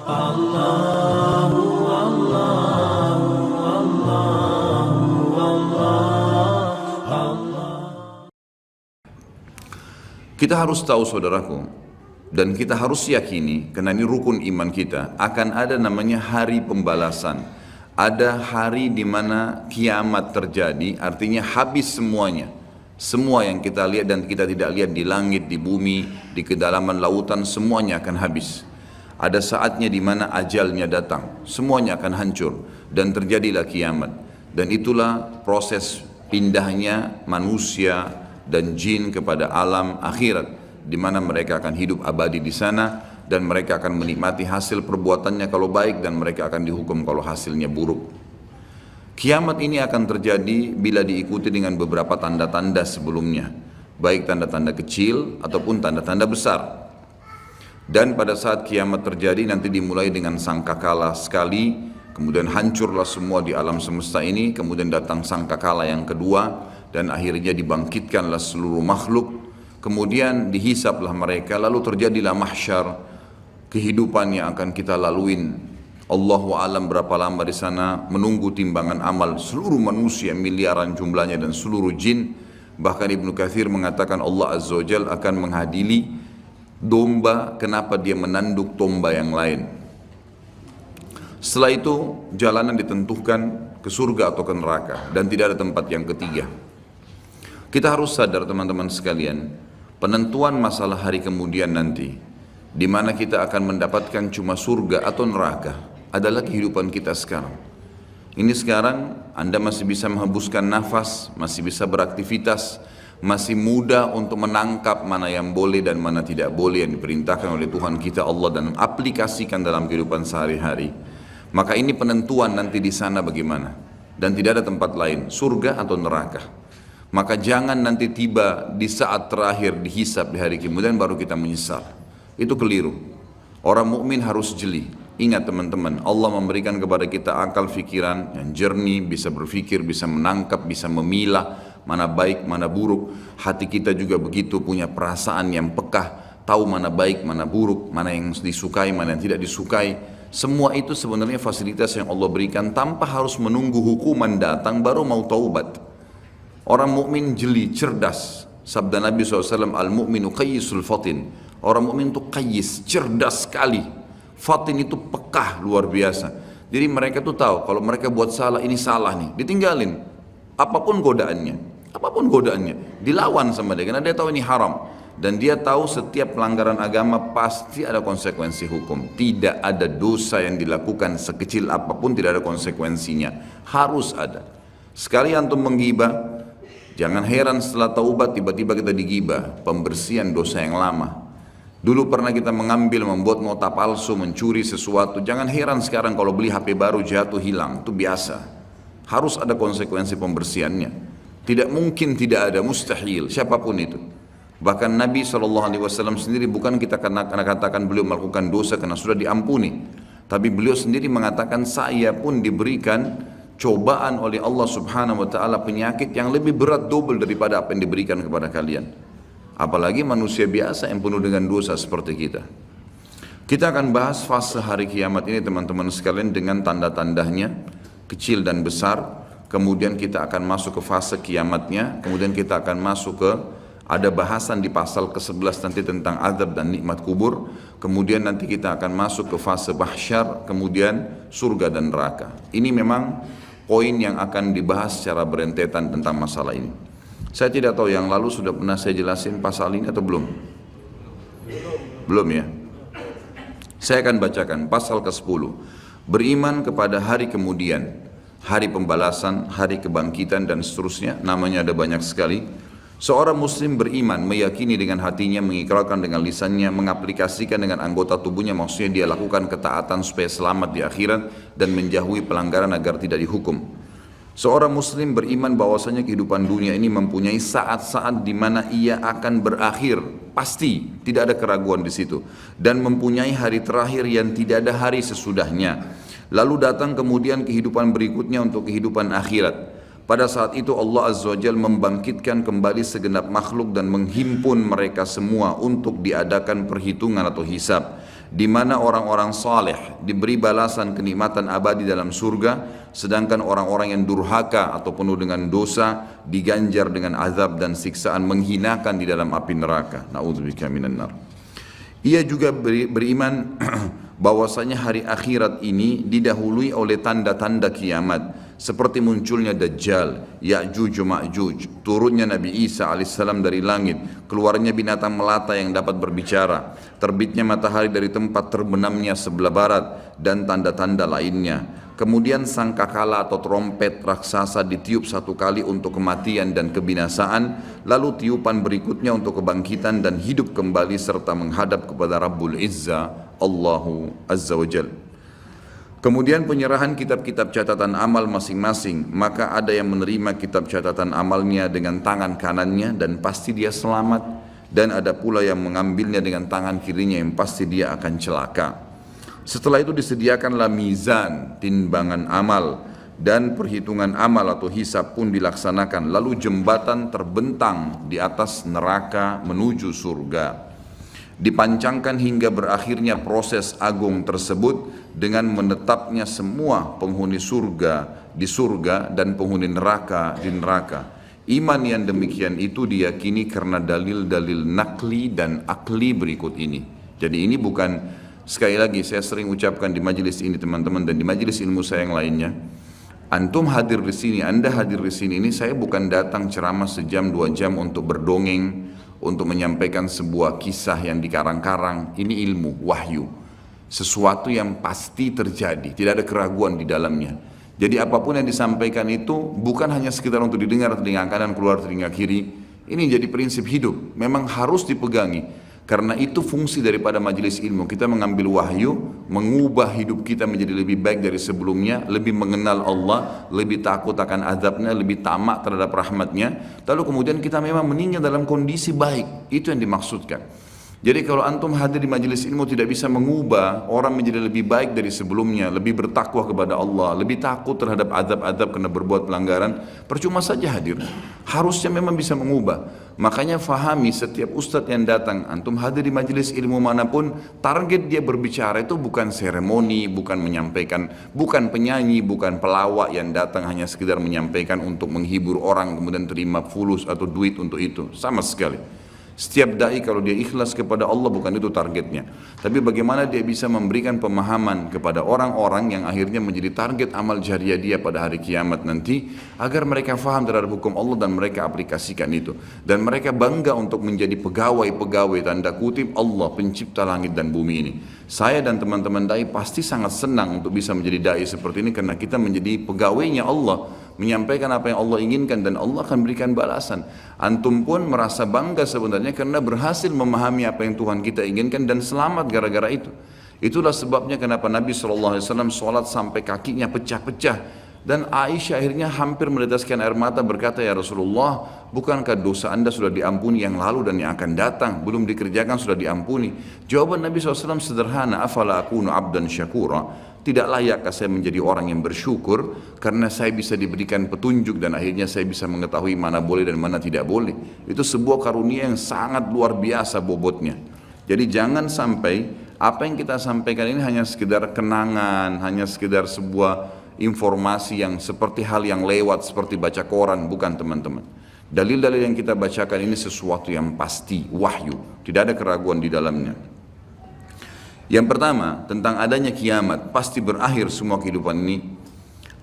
Kita harus tahu saudaraku, dan kita harus yakini, karena ini rukun iman kita, akan ada namanya hari pembalasan. Ada hari di mana kiamat terjadi, artinya habis semuanya. Semua yang kita lihat dan kita tidak lihat di langit, di bumi, di kedalaman lautan, semuanya akan habis. Ada saatnya di mana ajalnya datang, semuanya akan hancur dan terjadilah kiamat. Dan itulah proses pindahnya manusia dan jin kepada alam akhirat, di mana mereka akan hidup abadi di sana dan mereka akan menikmati hasil perbuatannya kalau baik, dan mereka akan dihukum kalau hasilnya buruk. Kiamat ini akan terjadi bila diikuti dengan beberapa tanda-tanda sebelumnya, baik tanda-tanda kecil ataupun tanda-tanda besar. Dan pada saat kiamat terjadi nanti dimulai dengan sangkakala sekali, kemudian hancurlah semua di alam semesta ini, kemudian datang sangkakala yang kedua, dan akhirnya dibangkitkanlah seluruh makhluk, kemudian dihisaplah mereka, lalu terjadilah mahsyar, kehidupan yang akan kita laluin. Allahu alam berapa lama di sana, menunggu timbangan amal seluruh manusia miliaran jumlahnya dan seluruh jin. Bahkan Ibnu Katsir mengatakan Allah Azza wa Jalla akan menghadiri domba, kenapa dia menanduk domba yang lain. Setelah itu jalanan ditentukan ke surga atau ke neraka, dan tidak ada tempat yang ketiga. Kita harus sadar teman-teman sekalian, penentuan masalah hari kemudian nanti, di mana kita akan mendapatkan cuma surga atau neraka, adalah kehidupan kita sekarang. Ini sekarang Anda masih bisa menghembuskan nafas, masih bisa beraktivitas, masih muda untuk menangkap mana yang boleh dan mana tidak boleh yang diperintahkan oleh Tuhan kita Allah dan aplikasikan dalam kehidupan sehari-hari. Maka ini penentuan nanti di sana bagaimana, dan tidak ada tempat lain, surga atau neraka. Maka jangan nanti tiba di saat terakhir dihisab di hari kemudian baru kita menyesal. Itu keliru. Orang mukmin harus jeli. Ingat teman-teman, Allah memberikan kepada kita akal fikiran yang jernih, bisa berpikir, bisa menangkap, bisa memilah mana baik, mana buruk. Hati kita juga begitu, punya perasaan yang pekah, tahu mana baik, mana buruk, mana yang disukai, mana yang tidak disukai. Semua itu sebenarnya fasilitas yang Allah berikan tanpa harus menunggu hukuman datang baru mau taubat. Orang mukmin jeli, cerdas. Sabda Nabi SAW, al-mu'minu qayyisul fatin. Orang mukmin itu qayyis, cerdas sekali. Fatin itu pekah luar biasa. Jadi mereka tuh tahu kalau mereka buat salah, ini salah nih, ditinggalin. Apapun godaannya, dilawan sama dia karena dia tahu ini haram. Dan dia tahu setiap pelanggaran agama pasti ada konsekuensi hukum. Tidak ada dosa yang dilakukan sekecil apapun tidak ada konsekuensinya. Harus ada. Sekali antum menggibah, jangan heran setelah taubat tiba-tiba kita digibah, pembersihan dosa yang lama. Dulu pernah kita membuat nota palsu, mencuri sesuatu. Jangan heran sekarang kalau beli HP baru jatuh hilang, itu biasa. Harus ada konsekuensi pembersihannya. Tidak mungkin tidak ada, mustahil, siapapun itu. Bahkan Nabi SAW sendiri bukan kita karena katakan beliau melakukan dosa karena sudah diampuni. Tapi beliau sendiri mengatakan saya pun diberikan cobaan oleh Allah Subhanahu wa taala penyakit yang lebih berat double daripada apa yang diberikan kepada kalian. Apalagi manusia biasa yang penuh dengan dosa seperti kita. Kita akan bahas fase hari kiamat ini teman-teman sekalian dengan tanda-tandanya kecil dan besar. Kemudian kita akan masuk ke fase kiamatnya. Kemudian kita akan masuk ke ada bahasan di pasal ke-11 nanti tentang azab dan nikmat kubur. Kemudian nanti kita akan masuk ke fase mahsyar, kemudian surga dan neraka. Ini memang poin yang akan dibahas secara berentetan tentang masalah ini. Saya tidak tahu yang lalu sudah pernah saya jelasin pasal ini atau belum? Belum ya? Saya akan bacakan pasal ke-10. Beriman kepada hari kemudian, hari pembalasan, hari kebangkitan dan seterusnya. Namanya ada banyak sekali. Seorang muslim beriman, meyakini dengan hatinya, mengikrarkan dengan lisannya, mengaplikasikan dengan anggota tubuhnya, maksudnya dia lakukan ketaatan supaya selamat di akhirat dan menjauhi pelanggaran agar tidak dihukum. Seorang muslim beriman bahwasanya kehidupan dunia ini mempunyai saat-saat di mana ia akan berakhir, pasti, tidak ada keraguan di situ, dan mempunyai hari terakhir yang tidak ada hari sesudahnya. Lalu datang kemudian kehidupan berikutnya untuk kehidupan akhirat. Pada saat itu Allah Azza wa Jalla membangkitkan kembali segenap makhluk dan menghimpun mereka semua untuk diadakan perhitungan atau hisab. di mana orang-orang saleh diberi balasan kenikmatan abadi dalam surga, sedangkan orang-orang yang durhaka atau penuh dengan dosa diganjar dengan azab dan siksaan menghinakan di dalam api neraka. Na'udzubika minan nar. Ia juga beriman bahwasanya hari akhirat ini didahului oleh tanda-tanda kiamat, seperti munculnya Dajjal, Ya'juj Ma'juj, turunnya Nabi Isa alaihissalam dari langit, keluarnya binatang melata yang dapat berbicara, terbitnya matahari dari tempat terbenamnya sebelah barat, dan tanda-tanda lainnya. Kemudian sangkakala atau trompet raksasa ditiup satu kali untuk kematian dan kebinasaan, lalu tiupan berikutnya untuk kebangkitan dan hidup kembali serta menghadap kepada Rabbul Izza, Allahu Azza wa Jal. Kemudian penyerahan kitab-kitab catatan amal masing-masing, maka ada yang menerima kitab catatan amalnya dengan tangan kanannya dan pasti dia selamat, dan ada pula yang mengambilnya dengan tangan kirinya yang pasti dia akan celaka. Setelah itu disediakanlah mizan, timbangan amal, dan perhitungan amal atau hisab pun dilaksanakan, lalu jembatan terbentang di atas neraka menuju surga. Dipancangkan hingga berakhirnya proses agung tersebut dengan menetapnya semua penghuni surga di surga dan penghuni neraka di neraka. Iman yang demikian itu diyakini karena dalil-dalil nakli dan akli berikut ini. Jadi ini bukan, sekali lagi saya sering ucapkan di majelis ini teman-teman dan di majelis ilmu saya yang lainnya, antum hadir di sini, anda hadir di sini ini, saya bukan datang ceramah sejam 2 jam untuk berdongeng, untuk menyampaikan sebuah kisah yang dikarang-karang. Ini ilmu, wahyu, sesuatu yang pasti terjadi, tidak ada keraguan di dalamnya. Jadi apapun yang disampaikan itu bukan hanya sekedar untuk didengar telinga kanan keluar telinga kiri. Ini jadi prinsip hidup, memang harus dipegangi. Karena itu fungsi daripada majelis ilmu, kita mengambil wahyu, mengubah hidup kita menjadi lebih baik dari sebelumnya, lebih mengenal Allah, lebih takut akan azabnya, lebih tamak terhadap rahmatnya, lalu kemudian kita memang meninggal dalam kondisi baik. Itu yang dimaksudkan. Jadi kalau antum hadir di majelis ilmu tidak bisa mengubah orang menjadi lebih baik dari sebelumnya, lebih bertakwa kepada Allah, lebih takut terhadap azab-azab karena berbuat pelanggaran, percuma saja hadir. Harusnya memang bisa mengubah. Makanya fahami setiap ustadz yang datang, antum hadir di majelis ilmu manapun, target dia berbicara itu bukan seremoni, bukan menyampaikan, bukan penyanyi, bukan pelawak yang datang hanya sekedar menyampaikan untuk menghibur orang kemudian terima fulus atau duit untuk itu, sama sekali. Setiap dai kalau dia ikhlas kepada Allah bukan itu targetnya. Tapi bagaimana dia bisa memberikan pemahaman kepada orang-orang yang akhirnya menjadi target amal jariah dia pada hari kiamat nanti, agar mereka faham terhadap hukum Allah dan mereka aplikasikan itu. Dan mereka bangga untuk menjadi pegawai-pegawai tanda kutip Allah pencipta langit dan bumi ini. Saya dan teman-teman dai pasti sangat senang untuk bisa menjadi dai seperti ini karena kita menjadi pegawainya Allah, menyampaikan apa yang Allah inginkan dan Allah akan berikan balasan. Antum pun merasa bangga sebenarnya karena berhasil memahami apa yang Tuhan kita inginkan dan selamat gara-gara itu. Itulah sebabnya kenapa Nabi SAW sholat sampai kakinya pecah-pecah. Dan Aisyah akhirnya hampir meneteskan air mata berkata, ya Rasulullah, bukankah dosa anda sudah diampuni yang lalu dan yang akan datang, belum dikerjakan sudah diampuni? Jawaban Nabi SAW sederhana, afala akunu abdan syakura, tidak layakkah saya menjadi orang yang bersyukur karena saya bisa diberikan petunjuk dan akhirnya saya bisa mengetahui mana boleh dan mana tidak boleh. Itu sebuah karunia yang sangat luar biasa bobotnya. Jadi jangan sampai apa yang kita sampaikan ini hanya sekedar kenangan, hanya sekedar sebuah informasi yang seperti hal yang lewat seperti baca koran, bukan teman-teman. Dalil-dalil yang kita bacakan ini sesuatu yang pasti, wahyu, tidak ada keraguan di dalamnya. Yang pertama, tentang adanya kiamat, pasti berakhir semua kehidupan ini.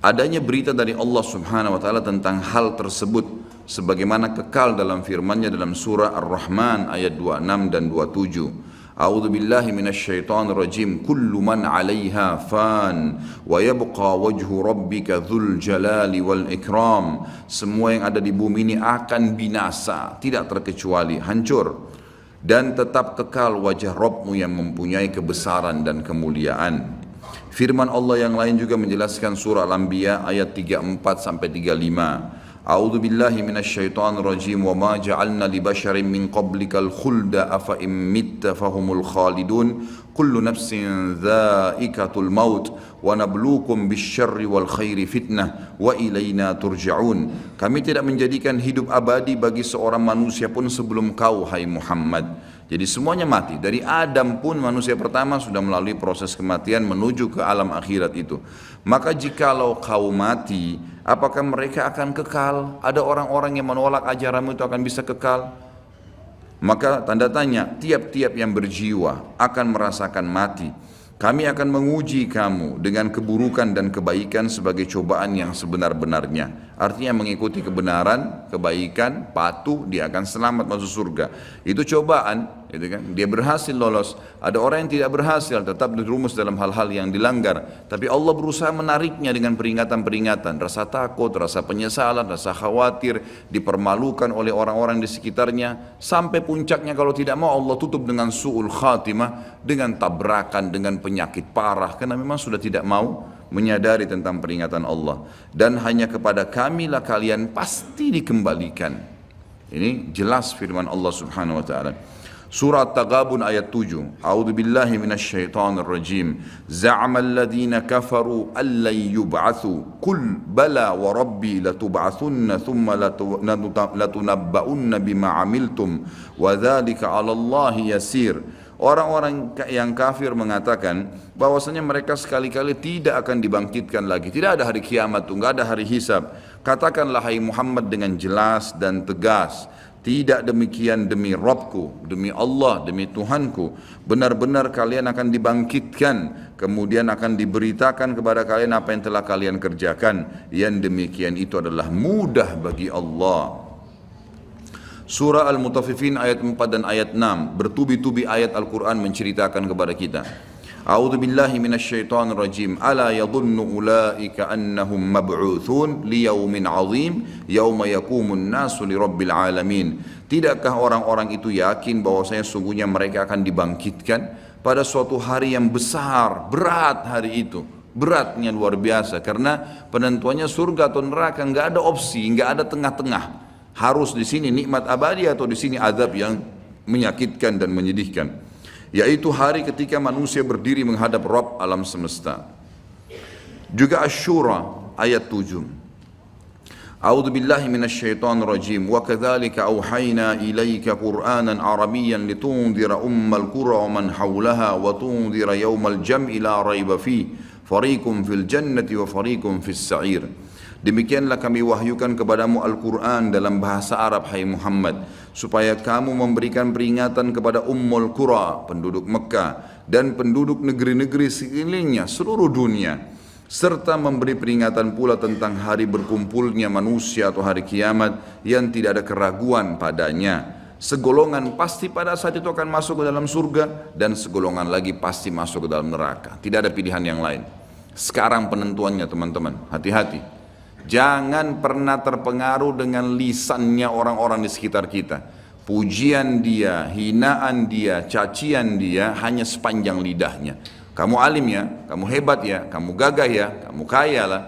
Adanya berita dari Allah Subhanahu wa taala tentang hal tersebut sebagaimana kekal dalam firman-Nya dalam surah Ar-Rahman ayat 26 dan 27. A'udzu billahi minasyaitonir rajim. Kullu man 'alaiha fan wa yabqa wajhu rabbika dzul jalali wal ikram. Semua yang ada di bumi ini akan binasa, tidak terkecuali hancur, dan tetap kekal wajah Rabbmu yang mempunyai kebesaran dan kemuliaan. Firman Allah yang lain juga menjelaskan surah Al-Anbiya ayat 34 sampai 35. A'udzu billahi minasyaitonir rajim wa ma ja'alna li basharin min qablikal khulda afa in mitta fahumul khalidun kullu nafsin dha'iqatul maut wa nabluukum bisyarri wal khairi fitnah wa ilaina turja'un. Kami tidak menjadikan hidup abadi bagi seorang manusia pun sebelum kau, hai Muhammad. Jadi semuanya mati. Dari Adam pun manusia pertama sudah melalui proses kematian menuju ke alam akhirat itu. Maka jikalau kau mati, apakah mereka akan kekal? Ada orang-orang yang menolak ajaranmu itu akan bisa kekal? Maka tanda tanya, tiap-tiap yang berjiwa akan merasakan mati. Kami akan menguji kamu dengan keburukan dan kebaikan sebagai cobaan yang sebenar-benarnya. Artinya mengikuti kebenaran, kebaikan, patuh, dia akan selamat masuk surga. Itu cobaan, gitu kan? Dia berhasil lolos. Ada orang yang tidak berhasil, tetap dirumus dalam hal-hal yang dilanggar. Tapi Allah berusaha menariknya dengan peringatan-peringatan. Rasa takut, rasa penyesalan, rasa khawatir, dipermalukan oleh orang-orang di sekitarnya. Sampai puncaknya kalau tidak mau Allah tutup dengan su'ul khatimah, dengan tabrakan, dengan penyakit parah. Karena memang sudah tidak mau menyadari tentang peringatan Allah. Dan hanya kepada kamilah kalian pasti dikembalikan. Ini jelas firman Allah subhanahu wa ta'ala. Surah Taghabun ayat 7. A'udzu billahi minasyaitonir rajim. Za'amal ladzina kafaru allan yub'atsu qul bala wa rabbi latub'atsunna thumma latunabba'unna bima 'amiltum wa dzalika 'ala Allahi yasir. Orang-orang yang kafir mengatakan bahwasanya mereka sekali-kali tidak akan dibangkitkan lagi. Tidak ada hari kiamat, enggak ada hari hisab. Katakanlah hai Muhammad dengan jelas dan tegas, tidak demikian demi Rabbku, demi Allah, demi Tuhanku. Benar-benar kalian akan dibangkitkan, kemudian akan diberitakan kepada kalian apa yang telah kalian kerjakan. Yang demikian itu adalah mudah bagi Allah. Surah Al-Mutaffifin ayat 4 dan ayat 6, bertubi-tubi ayat Al-Quran menceritakan kepada kita. A'udzu billahi minasyaitonir rajim. Ala yadhunnu ulaika annahum mab'utsun liyaumin 'azim yauma yaqumun nasu lirabbil alamin. Tidakkah orang-orang itu yakin bahwasanya sungguhnya mereka akan dibangkitkan pada suatu hari yang besar, berat hari itu. Beratnya luar biasa karena penentuannya surga atau neraka, enggak ada opsi, enggak ada tengah-tengah. Harus di sini nikmat abadi atau di sini azab yang menyakitkan dan menyedihkan. Yaitu hari ketika manusia berdiri menghadap Rabb alam semesta. Juga Asy-Syura ayat 7. A'udzu billahi minasyaitonir rajim. Wa kadzalika auhayna ilaika Qur'anan Arabiyyan litunzira ummal qura wa man haulaha wa tunzira yaumal jam'i la raiba fi fariqum fil jannati wa fariqum fis sa'ir. Demikianlah kami wahyukan kepadamu Al-Quran dalam bahasa Arab, hai Muhammad, supaya kamu memberikan peringatan kepada Ummul Qura, penduduk Mekah, dan penduduk negeri-negeri sekelilingnya, seluruh dunia, serta memberi peringatan pula tentang hari berkumpulnya manusia atau hari kiamat yang tidak ada keraguan padanya. Segolongan pasti pada saat itu akan masuk ke dalam surga, dan segolongan lagi pasti masuk ke dalam neraka. Tidak ada pilihan yang lain. Sekarang penentuannya teman-teman, hati-hati. Jangan pernah terpengaruh dengan lisannya orang-orang di sekitar kita. Pujian dia, hinaan dia, cacian dia hanya sepanjang lidahnya. Kamu alim ya, kamu hebat ya, kamu gagah ya, kamu kaya lah.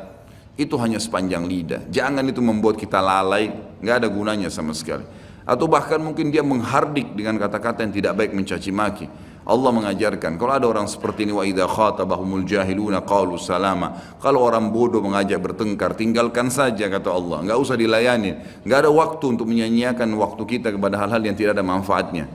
Itu hanya sepanjang lidah. Jangan itu membuat kita lalai, nggak ada gunanya sama sekali. Atau bahkan mungkin dia menghardik dengan kata-kata yang tidak baik, mencaci maki. Allah mengajarkan, kalau ada orang seperti ini, wa idza khatabahumul jahiluna qalu salama. Kalau orang bodoh mengajak bertengkar, tinggalkan saja kata Allah, enggak usah dilayani. Enggak ada waktu untuk menyanyiakan waktu kita kepada hal-hal yang tidak ada manfaatnya.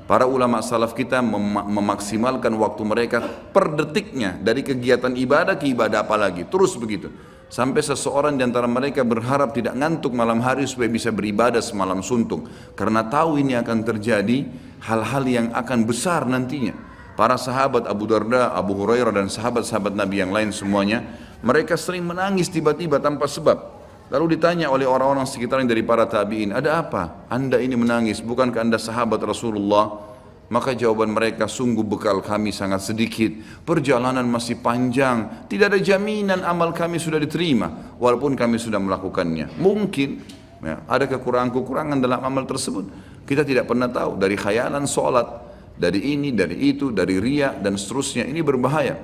Para ulama salaf kita memaksimalkan waktu mereka per detiknya, dari kegiatan ibadah ke ibadah apalagi, terus begitu. Sampai seseorang di antara mereka berharap tidak ngantuk malam hari supaya bisa beribadah semalam suntuk. Karena tahu ini akan terjadi hal-hal yang akan besar nantinya. Para sahabat Abu Darda, Abu Hurairah dan sahabat-sahabat Nabi yang lain semuanya, mereka sering menangis tiba-tiba tanpa sebab. Lalu ditanya oleh orang-orang sekitarnya dari para tabi'in, ada apa? Anda ini menangis, bukankah Anda sahabat Rasulullah? Maka jawaban mereka, sungguh bekal kami sangat sedikit, perjalanan masih panjang, tidak ada jaminan amal kami sudah diterima, walaupun kami sudah melakukannya. Mungkin ya, ada kekurangan-kekurangan dalam amal tersebut. Kita tidak pernah tahu, dari khayalan sholat, dari ini, dari itu, dari riya, dan seterusnya, ini berbahaya.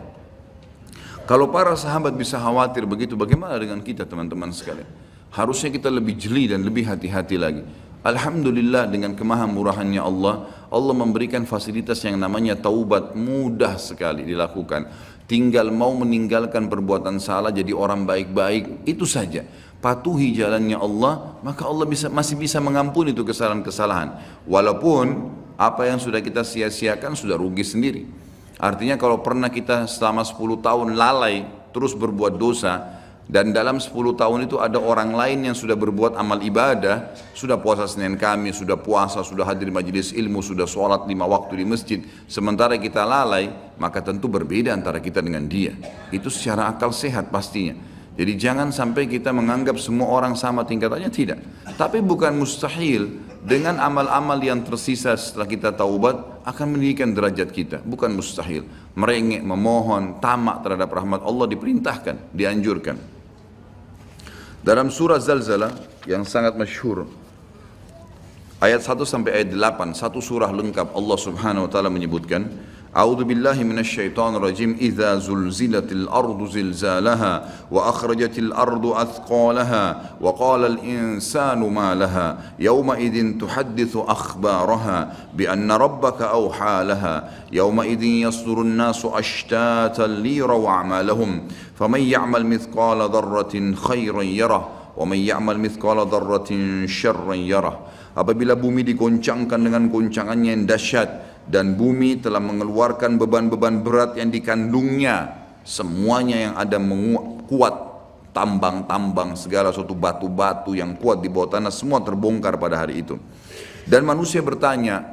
Kalau para sahabat bisa khawatir begitu, bagaimana dengan kita teman-teman sekalian? Harusnya kita lebih jeli dan lebih hati-hati lagi. Alhamdulillah dengan kemahamurahannya Allah, Allah memberikan fasilitas yang namanya taubat, mudah sekali dilakukan. Tinggal mau meninggalkan perbuatan salah, jadi orang baik-baik, itu saja. Patuhi jalannya Allah, maka Allah masih bisa mengampuni itu kesalahan-kesalahan. Walaupun apa yang sudah kita sia-siakan sudah rugi sendiri. Artinya kalau pernah kita selama 10 tahun lalai terus berbuat dosa, dan dalam 10 tahun itu ada orang lain yang sudah berbuat amal ibadah, sudah puasa Senin Kamis, sudah puasa, sudah hadir majelis ilmu, sudah sholat 5 waktu di masjid, sementara kita lalai, maka tentu berbeda antara kita dengan dia. Itu secara akal sehat pastinya. Jadi jangan sampai kita menganggap semua orang sama tingkatannya, tidak. Tapi bukan mustahil dengan amal-amal yang tersisa setelah kita taubat akan meninggikan derajat kita, bukan mustahil. Merengek, memohon, tamak terhadap rahmat Allah diperintahkan, dianjurkan. Dalam surah Zalzalah yang sangat masyhur, ayat 1 sampai ayat 8, satu surah lengkap, Allah Subhanahu wa taala menyebutkan, A'udzu billahi minasyaitonir rajim, idza zulzilatil ardu zilzalaha wa akhrajatil ardu athqalaha wa qala al insanu ma laha yawma idzin tuhadditsu akhbaraha bi anna rabbaka awha laha yawma idzin yasdurun nasu ashtatan liyaraw a'malahum faman ya'mal mithqala dharratin khairan yarah wa man ya'mal mithqala dharratin syarran yarah. Apabila bumi digoncangkan dengan goncangannya yang dahsyat dan bumi telah mengeluarkan beban-beban berat yang dikandungnya, semuanya yang ada kuat, tambang-tambang, segala suatu batu-batu yang kuat di bawah tanah, semua terbongkar pada hari itu. Dan manusia bertanya,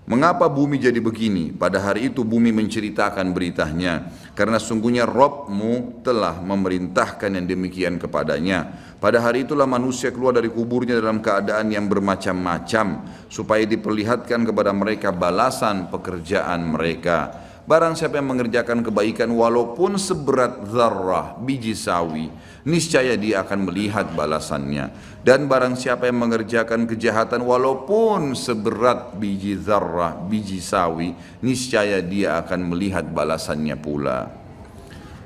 mengapa bumi jadi begini? Pada hari itu bumi menceritakan beritanya, karena sungguhnya Rabbmu telah memerintahkan yang demikian kepadanya. Pada hari itulah manusia keluar dari kuburnya dalam keadaan yang bermacam-macam, supaya diperlihatkan kepada mereka balasan pekerjaan mereka. Barang siapa yang mengerjakan kebaikan walaupun seberat zarrah, biji sawi, niscaya dia akan melihat balasannya. Dan barang siapa yang mengerjakan kejahatan walaupun seberat biji zarrah, biji sawi, niscaya dia akan melihat balasannya pula.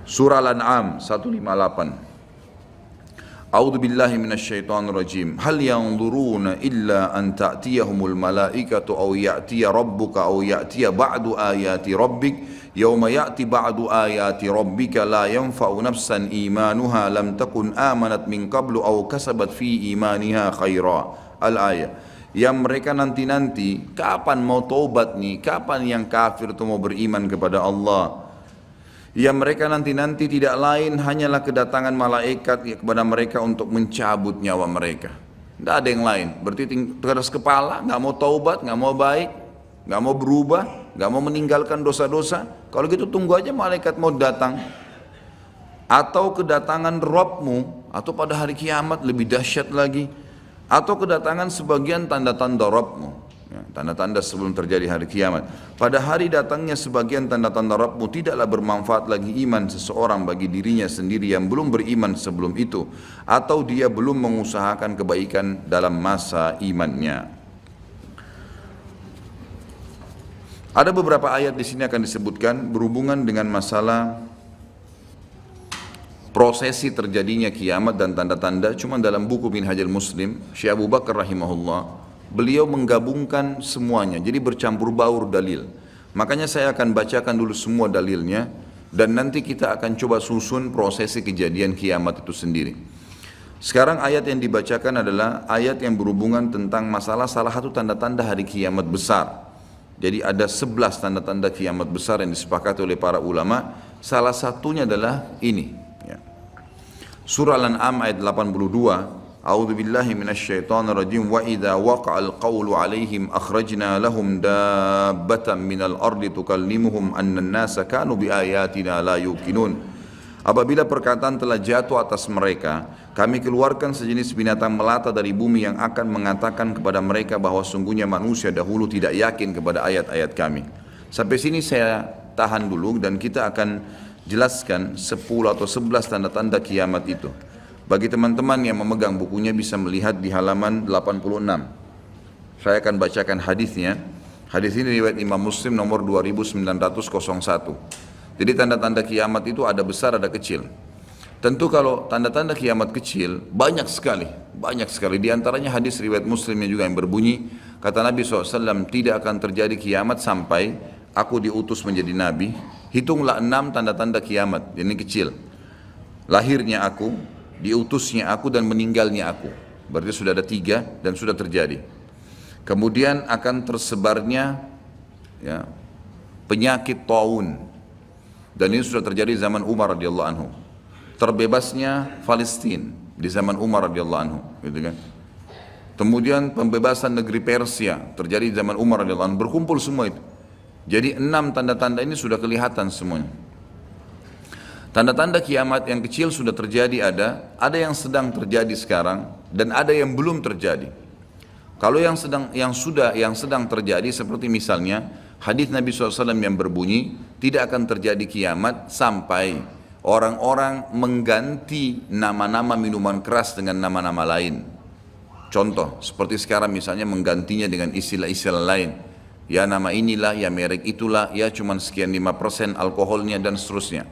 Surah Al-An'am 158. A'udzu billahi minasyaitonir rajim. Hal yanzuruna illa an ta'tiyahumul malaikatu aw ya'tiya rabbuka aw ya'tiya ba'du ayati rabbik yawma ya'ti ba'du ayati rabbika la yanfa'u nafsan imanuha lam takun amanat min qablu aw kasabat fi imaniha khaira. Al-ayah. Yang mereka nanti-nanti, kapan mau taubat nih? Kapan yang kafir itu mau beriman kepada Allah? Yang mereka nanti-nanti tidak lain hanyalah kedatangan malaikat kepada mereka untuk mencabut nyawa mereka. Tidak ada yang lain. Berarti keras kepala, nggak mau taubat, nggak mau baik, nggak mau berubah, nggak mau meninggalkan dosa-dosa. Kalau gitu tunggu aja malaikat mau datang. Atau kedatangan Rabbmu, atau pada hari kiamat lebih dahsyat lagi. Atau kedatangan sebagian tanda-tanda Rabbmu. Ya, tanda-tanda sebelum terjadi hari kiamat. Pada hari datangnya sebagian tanda-tanda Rabbmu, tidaklah bermanfaat lagi iman seseorang bagi dirinya sendiri yang belum beriman sebelum itu, atau dia belum mengusahakan kebaikan dalam masa imannya. Ada beberapa ayat di sini akan disebutkan berhubungan dengan masalah prosesi terjadinya kiamat dan tanda-tanda. Cuma dalam buku Minhajul Muslim, Syekh Abu Bakar rahimahullah, beliau menggabungkan semuanya, jadi bercampur baur dalil. Makanya saya akan bacakan dulu semua dalilnya, dan nanti kita akan coba susun prosesi kejadian kiamat itu sendiri. Sekarang ayat yang dibacakan adalah ayat yang berhubungan tentang masalah salah satu tanda-tanda hari kiamat besar. Jadi ada 11 tanda-tanda kiamat besar yang disepakati oleh para ulama. Salah satunya adalah ini. Surah Al-An'am ayat 82. A'udzu billahi minasyaitonir rajim. Wa idza waqa'al qawlu 'alaihim akhrajna lahum dabbatan minal ardi tukallimuhum anna an-nasa kanu biayatina la yuqinun. Apabila perkataan telah jatuh atas mereka, kami keluarkan sejenis binatang melata dari bumi yang akan mengatakan kepada mereka bahwa sungguhnya manusia dahulu tidak yakin kepada ayat-ayat kami. Sampai sini saya tahan dulu dan kita akan jelaskan 10 atau 11 tanda-tanda kiamat itu. Bagi teman-teman yang memegang bukunya bisa melihat di halaman 86. Saya akan bacakan hadisnya. Hadis ini riwayat Imam Muslim nomor 2901. Jadi tanda-tanda kiamat itu ada besar ada kecil. Tentu kalau tanda-tanda kiamat kecil banyak sekali. Di antaranya hadis riwayat Muslimnya juga yang berbunyi, Kata Nabi SAW, tidak akan terjadi kiamat sampai aku diutus menjadi Nabi. Hitunglah 6 tanda-tanda kiamat, ini kecil. Lahirnya aku, diutusnya aku, dan meninggalnya aku. Berarti sudah ada 3 dan sudah terjadi. Kemudian akan tersebarnya ya, penyakit taun, dan ini sudah terjadi zaman Umar radhiyallahu anhu. Terbebasnya Palestina di zaman Umar radhiyallahu anhu, gitu kan. Kemudian pembebasan negeri Persia terjadi di zaman Umar radhiyallahu anhu. Berkumpul semua itu. Jadi 6 tanda-tanda ini sudah kelihatan semuanya. Tanda-tanda kiamat yang kecil sudah terjadi, ada yang sedang terjadi sekarang dan ada yang belum terjadi. Kalau yang sedang terjadi seperti misalnya hadis Nabi SAW yang berbunyi, tidak akan terjadi kiamat sampai orang-orang mengganti nama-nama minuman keras dengan nama-nama lain. Contoh, seperti sekarang misalnya menggantinya dengan istilah-istilah lain. Ya nama inilah, ya merek itulah, ya cuman sekian 5% alkoholnya dan seterusnya.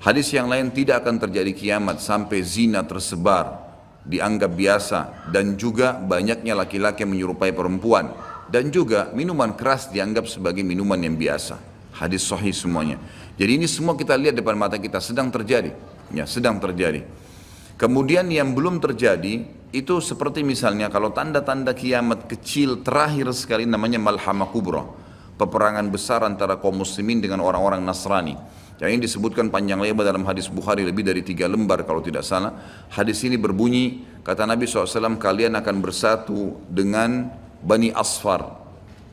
Hadis yang lain, tidak akan terjadi kiamat sampai zina tersebar, dianggap biasa, dan juga banyaknya laki-laki yang menyerupai perempuan, dan juga minuman keras dianggap sebagai minuman yang biasa. Hadis sahih semuanya. Jadi ini semua kita lihat depan mata kita sedang terjadi, ya sedang terjadi. Kemudian yang belum terjadi itu seperti misalnya kalau tanda-tanda kiamat kecil terakhir sekali namanya Malhamah Kubra, peperangan besar antara kaum muslimin dengan orang-orang Nasrani. Yang ini disebutkan panjang lebar dalam hadis Bukhari, lebih dari 3 lembar kalau tidak salah. Hadis ini berbunyi, kata Nabi SAW, kalian akan bersatu dengan Bani Asfar.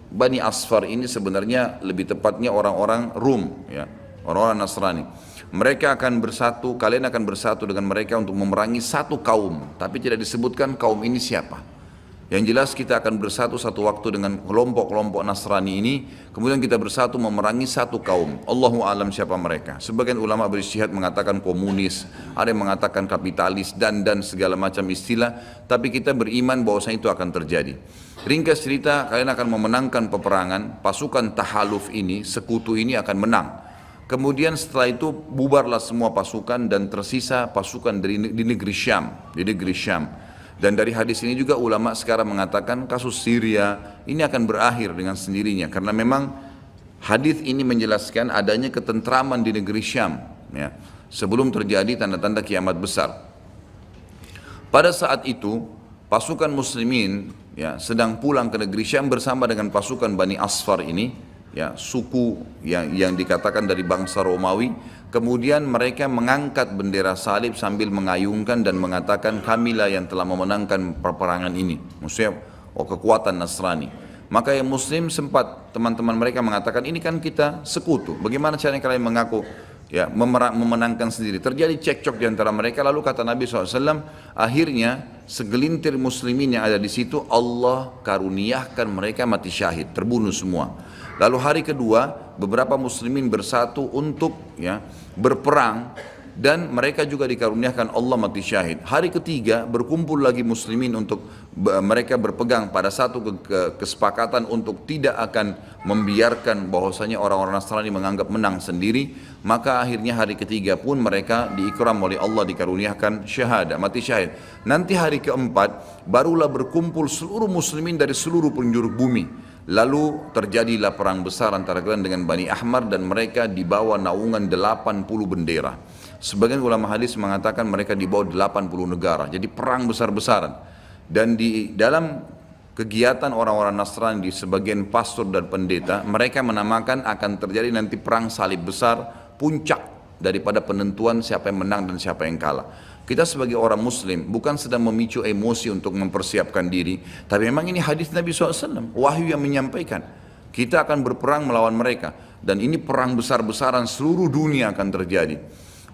Bani Asfar ini sebenarnya lebih tepatnya orang-orang Rum, ya, orang-orang Nasrani. Mereka akan bersatu, kalian akan bersatu dengan mereka untuk memerangi satu kaum, tapi tidak disebutkan kaum ini siapa. Yang jelas kita akan bersatu satu waktu dengan kelompok-kelompok Nasrani ini, kemudian kita bersatu memerangi satu kaum. Allahu alam siapa mereka. Sebagian ulama berijtihad mengatakan komunis, ada yang mengatakan kapitalis, dan segala macam istilah, tapi kita beriman bahwasanya itu akan terjadi. Ringkas cerita, kalian akan memenangkan peperangan, pasukan tahaluf ini, sekutu ini akan menang. Kemudian setelah itu bubarlah semua pasukan dan tersisa pasukan di negeri Syam, Dan dari hadis ini juga ulama sekarang mengatakan kasus Syria ini akan berakhir dengan sendirinya, karena memang hadis ini menjelaskan adanya ketentraman di negeri Syam, ya, sebelum terjadi tanda-tanda kiamat besar. Pada saat itu pasukan muslimin, ya, sedang pulang ke negeri Syam bersama dengan pasukan Bani Asfar ini, ya, suku yang dikatakan dari bangsa Romawi. Kemudian mereka mengangkat bendera salib sambil mengayunkan dan mengatakan, kamilah yang telah memenangkan peperangan ini. Maksudnya kekuatan Nasrani. Maka yang muslim sempat teman-teman mereka mengatakan, ini kan kita sekutu, bagaimana caranya kalian mengaku ya memenangkan sendiri. Terjadi cekcok di antara mereka. Lalu kata Nabi SAW, akhirnya segelintir muslimin yang ada di situ Allah karuniakan mereka mati syahid, terbunuh semua. Lalu hari kedua beberapa muslimin bersatu untuk ya berperang, dan mereka juga dikaruniakan Allah mati syahid. Hari ketiga berkumpul lagi muslimin untuk mereka berpegang pada satu kesepakatan untuk tidak akan membiarkan bahwasanya orang-orang Nasrani menganggap menang sendiri. Maka akhirnya hari ketiga pun mereka diikram oleh Allah, dikaruniakan syahadah, mati syahid. Nanti hari keempat barulah berkumpul seluruh muslimin dari seluruh penjuru bumi. Lalu terjadilah perang besar antara kalian dengan Bani Ahmar, dan mereka dibawa naungan 80 bendera. Sebagian ulama hadis mengatakan mereka dibawa 80 negara. Jadi perang besar-besaran. Dan di dalam kegiatan orang-orang Nasrani, di sebagian pastor dan pendeta, mereka menamakan akan terjadi nanti perang salib besar, puncak daripada penentuan siapa yang menang dan siapa yang kalah. Kita sebagai orang muslim bukan sedang memicu emosi untuk mempersiapkan diri, tapi memang ini hadis Nabi SAW, wahyu yang menyampaikan kita akan berperang melawan mereka, dan ini perang besar-besaran seluruh dunia akan terjadi.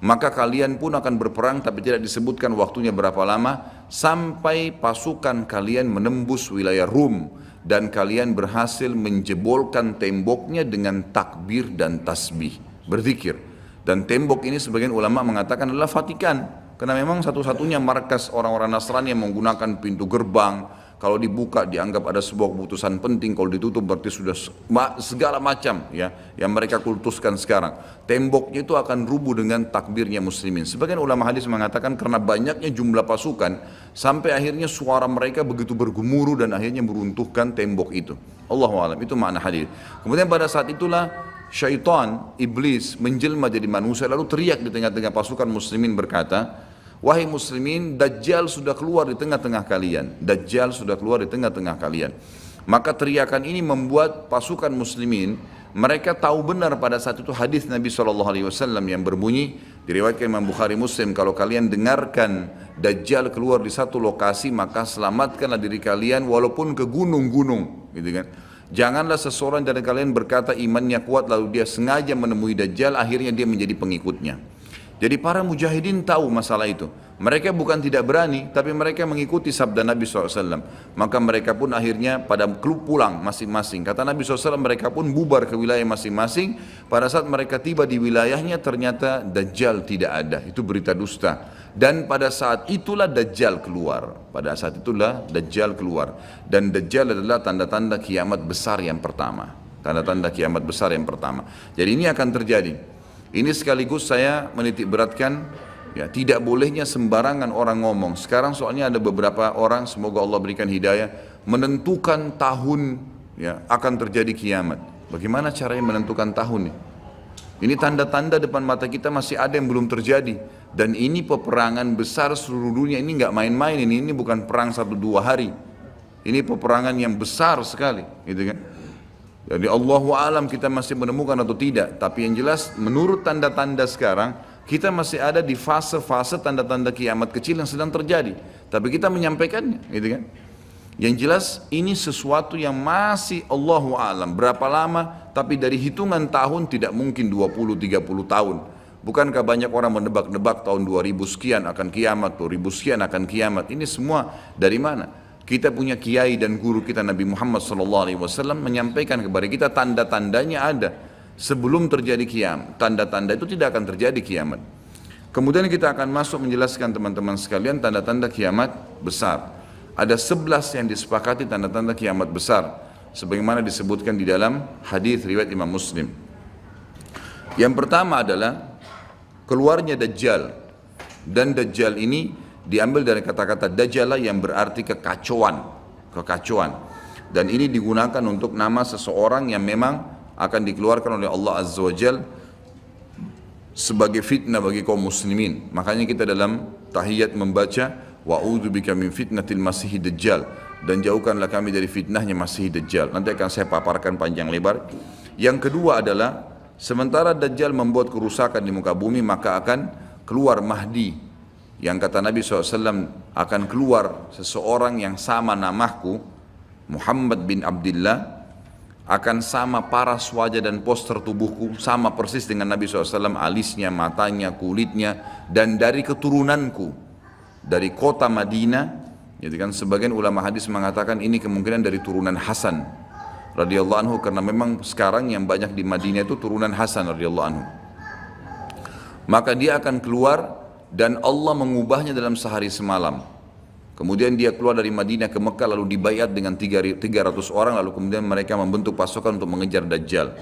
Maka kalian pun akan berperang, tapi tidak disebutkan waktunya berapa lama, sampai pasukan kalian menembus wilayah Rum dan kalian berhasil menjebolkan temboknya dengan takbir dan tasbih, berzikir. Dan tembok ini sebagian ulama mengatakan adalah Vatikan, karena memang satu-satunya markas orang-orang Nasrani yang menggunakan pintu gerbang, kalau dibuka dianggap ada sebuah keputusan penting, kalau ditutup berarti sudah segala macam ya yang mereka kultuskan sekarang. Temboknya itu akan rubuh dengan takbirnya muslimin. Sebagian ulama hadis mengatakan karena banyaknya jumlah pasukan sampai akhirnya suara mereka begitu bergemuruh dan akhirnya meruntuhkan tembok itu. Allahu a'lam, itu makna hadis. Kemudian pada saat itulah syaitan, iblis menjelma jadi manusia lalu teriak di tengah-tengah pasukan muslimin berkata, wahai muslimin, Dajjal sudah keluar di tengah-tengah kalian. Dajjal sudah keluar di tengah-tengah kalian. Maka teriakan ini membuat pasukan muslimin, mereka tahu benar pada saat itu hadis Nabi SAW yang berbunyi, diriwayatkan Imam Bukhari Muslim, kalau kalian dengarkan Dajjal keluar di satu lokasi, maka selamatkanlah diri kalian walaupun ke gunung-gunung. Gitu kan. Janganlah seseorang dari kalian berkata imannya kuat lalu dia sengaja menemui Dajjal, akhirnya dia menjadi pengikutnya. Jadi para mujahidin tahu masalah itu. Mereka bukan tidak berani, tapi mereka mengikuti sabda Nabi SAW. Maka mereka pun akhirnya pada klub pulang masing-masing. Kata Nabi SAW, mereka pun bubar ke wilayah masing-masing. Pada saat mereka tiba di wilayahnya, ternyata Dajjal tidak ada. Itu berita dusta. Dan pada saat itulah Dajjal keluar. Pada saat itulah Dajjal keluar. Dan Dajjal adalah tanda-tanda kiamat besar yang pertama. Tanda-tanda kiamat besar yang pertama. Jadi ini akan terjadi. Ini sekaligus saya menitik beratkan, ya, tidak bolehnya sembarangan orang ngomong. Sekarang soalnya ada beberapa orang, semoga Allah berikan hidayah, menentukan tahun ya akan terjadi kiamat. Bagaimana caranya menentukan tahun nih? Ini tanda-tanda depan mata kita masih ada yang belum terjadi. Dan ini peperangan besar seluruh dunia, ini nggak main-main, ini bukan perang 1-2 hari. Ini peperangan yang besar sekali, gitu kan? Jadi Allahu alam kita masih menemukan atau tidak. Tapi yang jelas menurut tanda-tanda sekarang kita masih ada di fase-fase tanda-tanda kiamat kecil yang sedang terjadi. Tapi kita menyampaikannya, gitu kan? Yang jelas ini sesuatu yang masih Allahu alam. Berapa lama? Tapi dari hitungan tahun tidak mungkin 20-30 tahun. Bukankah banyak orang menebak-nebak tahun 2000 sekian akan kiamat, 2000 sekian akan kiamat. Ini semua dari mana? Kita punya kiai dan guru kita Nabi Muhammad SAW menyampaikan kepada kita tanda-tandanya ada sebelum terjadi kiamat. Tanda-tanda itu tidak akan terjadi kiamat. Kemudian kita akan masuk menjelaskan teman-teman sekalian tanda-tanda kiamat besar. Ada 11 yang disepakati tanda-tanda kiamat besar, sebagaimana disebutkan di dalam hadis riwayat Imam Muslim. Yang pertama adalah keluarnya Dajjal. Dan Dajjal ini diambil dari kata-kata Dajjala yang berarti kekacauan. Dan ini digunakan untuk nama seseorang yang memang akan dikeluarkan oleh Allah Azza wa Jal sebagai fitnah bagi kaum muslimin. Makanya kita dalam tahiyat membaca wa'udzubika min fitnatil masiihid dajjal, dan jauhkanlah kami dari fitnahnya Masih Dajjal. Nanti akan saya paparkan panjang lebar. Yang kedua adalah sementara Dajjal membuat kerusakan di muka bumi, maka akan keluar Mahdi. Yang kata Nabi SAW, akan keluar seseorang yang sama namaku, Muhammad bin Abdullah, akan sama paras wajah dan poster tubuhku, sama persis dengan Nabi SAW, alisnya, matanya, kulitnya, dan dari keturunanku, dari kota Madinah. Jadi kan sebagian ulama hadis mengatakan ini kemungkinan dari turunan Hasan radhiyallahu anhu, karena memang sekarang yang banyak di Madinah itu turunan Hasan radhiyallahu anhu. Maka dia akan keluar dan Allah mengubahnya dalam sehari semalam. Kemudian dia keluar dari Madinah ke Mekah lalu dibayat dengan 300 orang, lalu kemudian mereka membentuk pasukan untuk mengejar Dajjal.